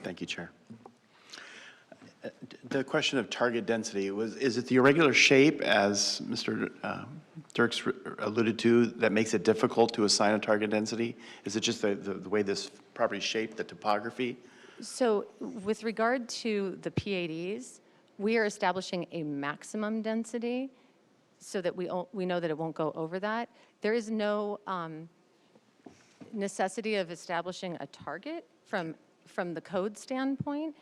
Thank you, Chair. The question of target density, is it the irregular shape, as Mr. Dirks alluded to, that makes it difficult to assign a target density? Is it just the way this property is shaped, the topography? So with regard to the PADs, we are establishing a maximum density so that we know that it won't go over that. There is no necessity of establishing a target from the code standpoint.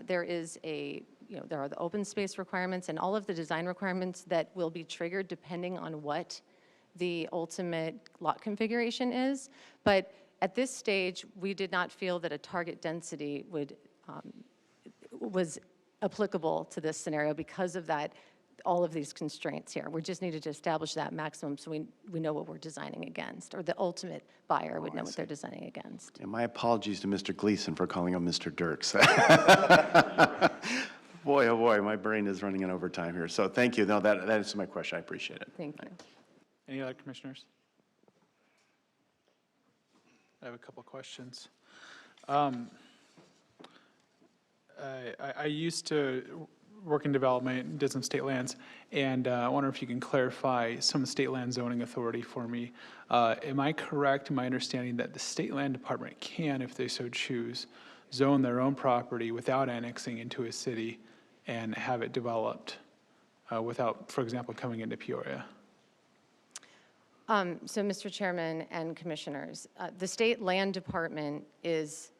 There is there are the open space requirements and all of the design requirements that will be triggered depending on what the ultimate lot configuration is. But at this stage, we did not feel that a target density was applicable to this scenario because of that, all of these constraints here. We just needed to establish that maximum so we know what we're designing against, or the ultimate buyer would know what they're designing against. And my apologies to Mr. Gleason for calling him Mr. Dirks. Boy, oh boy, my brain is running in overtime here. So thank you. No, that is my question. I appreciate it. Thank you. Any other commissioners? I have a couple questions. I used to work in development, did some state lands, and I wonder if you can clarify some state land zoning authority for me. Am I correct in my understanding that the state land department can, if they so choose, zone their own property without annexing into a city and have it developed without, for example, coming into Peoria? So, Mr. Chairman and Commissioners, the State Land Department is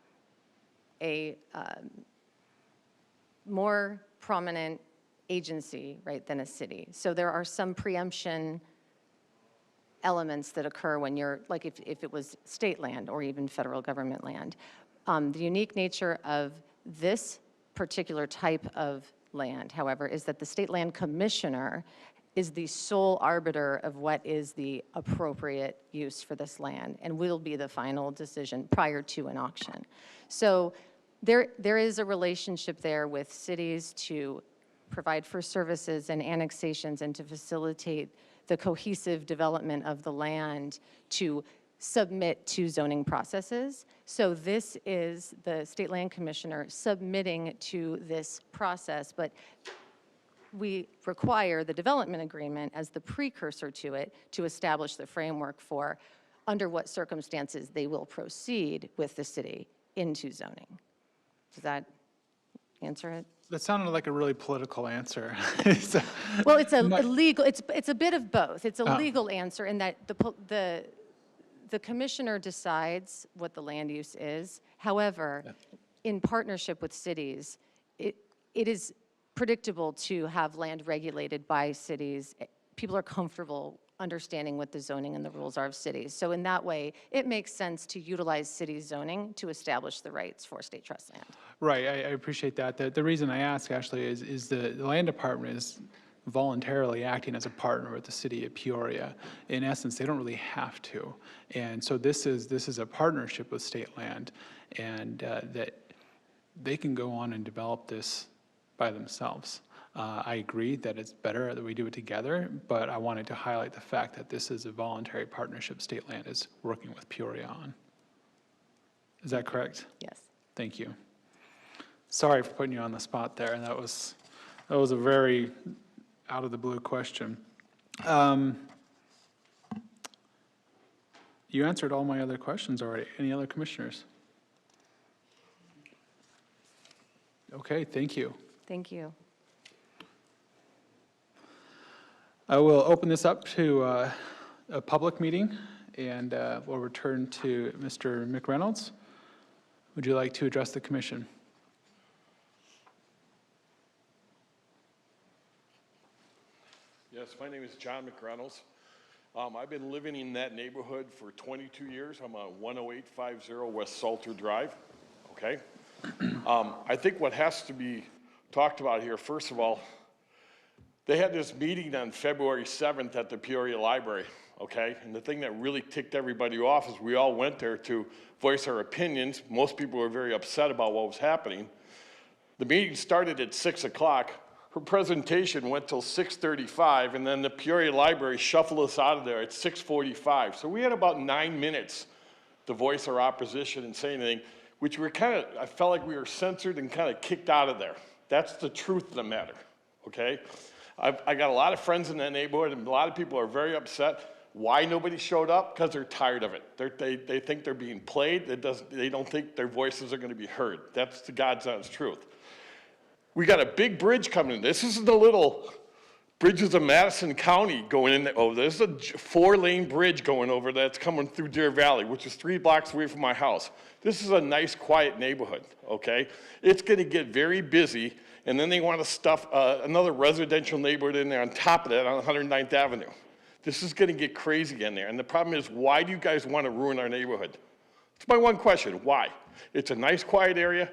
a more prominent agency, right, than a city. So there are some preemption elements that occur when you're, like if it was state land or even federal government land. The unique nature of this particular type of land, however, is that the State Land Commissioner is the sole arbiter of what is the appropriate use for this land and will be the final decision prior to an auction. So there is a relationship there with cities to provide for services and annexations and to facilitate the cohesive development of the land to submit to zoning processes. So this is the State Land Commissioner submitting to this process, but we require the development agreement as the precursor to it to establish the framework for under what circumstances they will proceed with the city into zoning. Does that answer it? That sounded like a really political answer. Well, it's a legal, it's a bit of both. It's a legal answer in that the commissioner decides what the land use is. However, in partnership with cities, it is predictable to have land regulated by cities. People are comfortable understanding what the zoning and the rules are of cities. So in that way, it makes sense to utilize city zoning to establish the rights for state trust land. Right, I appreciate that. The reason I ask, actually, is the land department is voluntarily acting as a partner with the city of Peoria. In essence, they don't really have to. And so this is a partnership with state land, and that they can go on and develop this by themselves. I agree that it's better that we do it together, but I wanted to highlight the fact that this is a voluntary partnership state land is working with Peoria on. Is that correct? Yes. Thank you. Sorry for putting you on the spot there. That was a very out of the blue question. You answered all my other questions already. Any other commissioners? Okay, thank you. Thank you. I will open this up to a public meeting, and we'll return to Mr. McReynolds. Would you like to address the commission? Yes, my name is John McReynolds. I've been living in that neighborhood for 22 years. I'm on 10850 West Salter Drive, okay? I think what has to be talked about here, first of all, they had this meeting on February 7th at the Peoria Library, okay? And the thing that really ticked everybody off is we all went there to voice our opinions. Most people were very upset about what was happening. The meeting started at 6 o'clock. Her presentation went till 6:35, and then the Peoria Library shuffled us out of there at 6:45. So we had about 9 minutes to voice our opposition and say anything, which we I felt like we were censored and kind of kicked out of there. That's the truth of the matter, okay? I got a lot of friends in that neighborhood, and a lot of people are very upset. Why nobody showed up? Because they're tired of it. They think they're being played. They don't think their voices are going to be heard. That's the God's honest truth. We got a big bridge coming in. This isn't the little bridges of Madison County going in there. Oh, there's a 4-lane bridge going over that's coming through Deer Valley, which is 3 blocks away from my house. This is a nice, quiet neighborhood, okay? It's going to get very busy, and then they want to stuff another residential neighborhood in there on top of that on 109th Avenue. This is going to get crazy in there, and the problem is, why do you guys want to ruin our neighborhood? It's my one question, why? It's a nice, quiet area,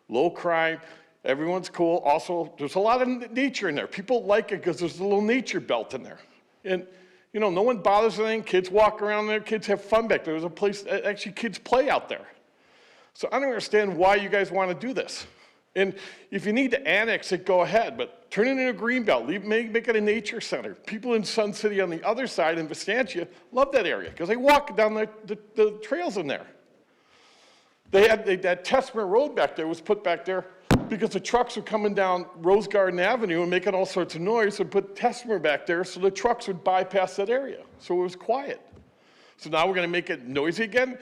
low crime, everyone's cool. Also, there's a lot of nature in there. People like it because there's a little nature belt in there. And, you know, no one bothers anything. Kids walk around there. Kids have fun back there. There's a place, actually, kids play out there. So I don't understand why you guys want to do this. And if you need to annex it, go ahead, but turn it into a green belt. Make it a nature center. People in Sun City on the other side in Vistantia love that area because they walk down the trails in there. That Testament Road back there was put back there because the trucks were coming down Rose Garden Avenue and making all sorts of noise, and put Testament back there so the trucks would bypass that area. So it was quiet. So now we're going to make it noisy again?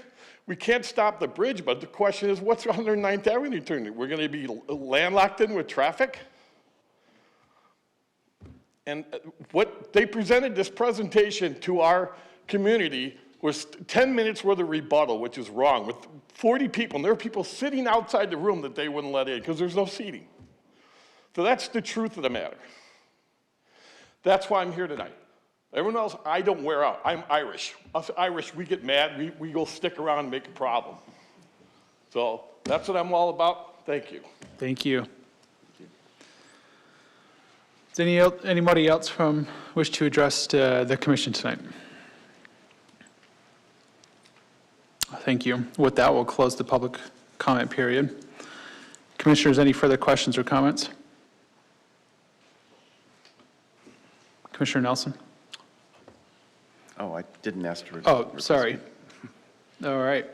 We can't stop the bridge, but the question is, what's 109th Avenue turning? We're going to be landlocked in with traffic? And what they presented this presentation to our community was 10 minutes worth of rebuttal, which is wrong, with 40 people, and there are people sitting outside the room that they wouldn't let in because there's no seating. So that's the truth of the matter. That's why I'm here tonight. Everyone else, I don't wear out. I'm Irish. Us Irish, we get mad, we go stick around and make a problem. So that's what I'm all about. Thank you. Thank you. Does anybody else wish to address the commission tonight? Thank you. With that, we'll close the public comment period. Commissioners, any further questions or comments? Commissioner Nelson? Oh, I didn't ask to. Oh, sorry. All right.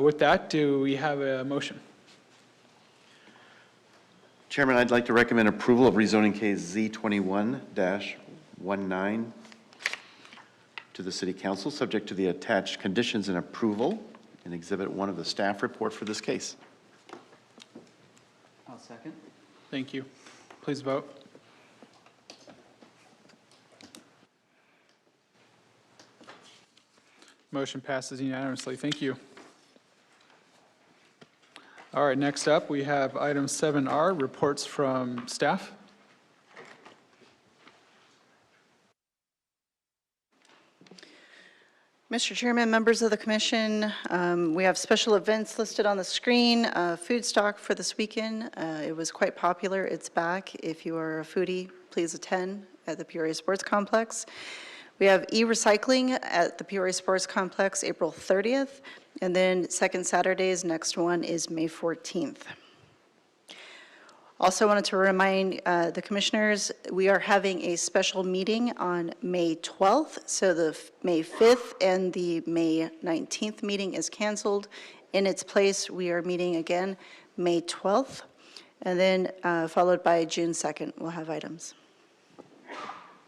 With that, do we have a motion? Chairman, I'd like to recommend approval of rezoning case Z21-19 to the City Council, subject to the attached conditions and approval in Exhibit 1 of the staff report for this case. I'll second. Thank you. Please vote. Motion passes unanimously. Thank you. All right, next up, we have item 7R, reports from staff. Mr. Chairman, members of the commission, we have special events listed on the screen. Food stock for this weekend. It was quite popular. It's back. If you are a foodie, please attend at the Peoria Sports Complex. We have e-recycling at the Peoria Sports Complex April 30th, and then second Saturday's next one is May 14th. Also wanted to remind the commissioners, we are having a special meeting on May 12th, so the May 5th and the May 19th meeting is canceled. In its place, we are meeting again May 12th, and then followed by June 2nd, we'll have items.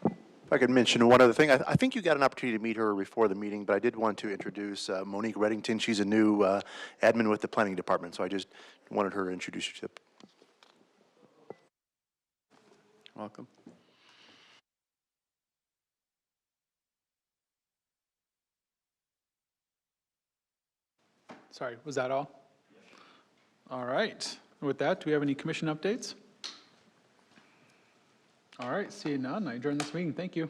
If I could mention one other thing, I think you got an opportunity to meet her before the meeting, but I did want to introduce Monique Reddington. She's a new admin with the planning department, so I just wanted her to introduce you to. Welcome. Sorry, was that all? All right. With that, do we have any commission updates? All right, seeing none, I adjourn this meeting. Thank you.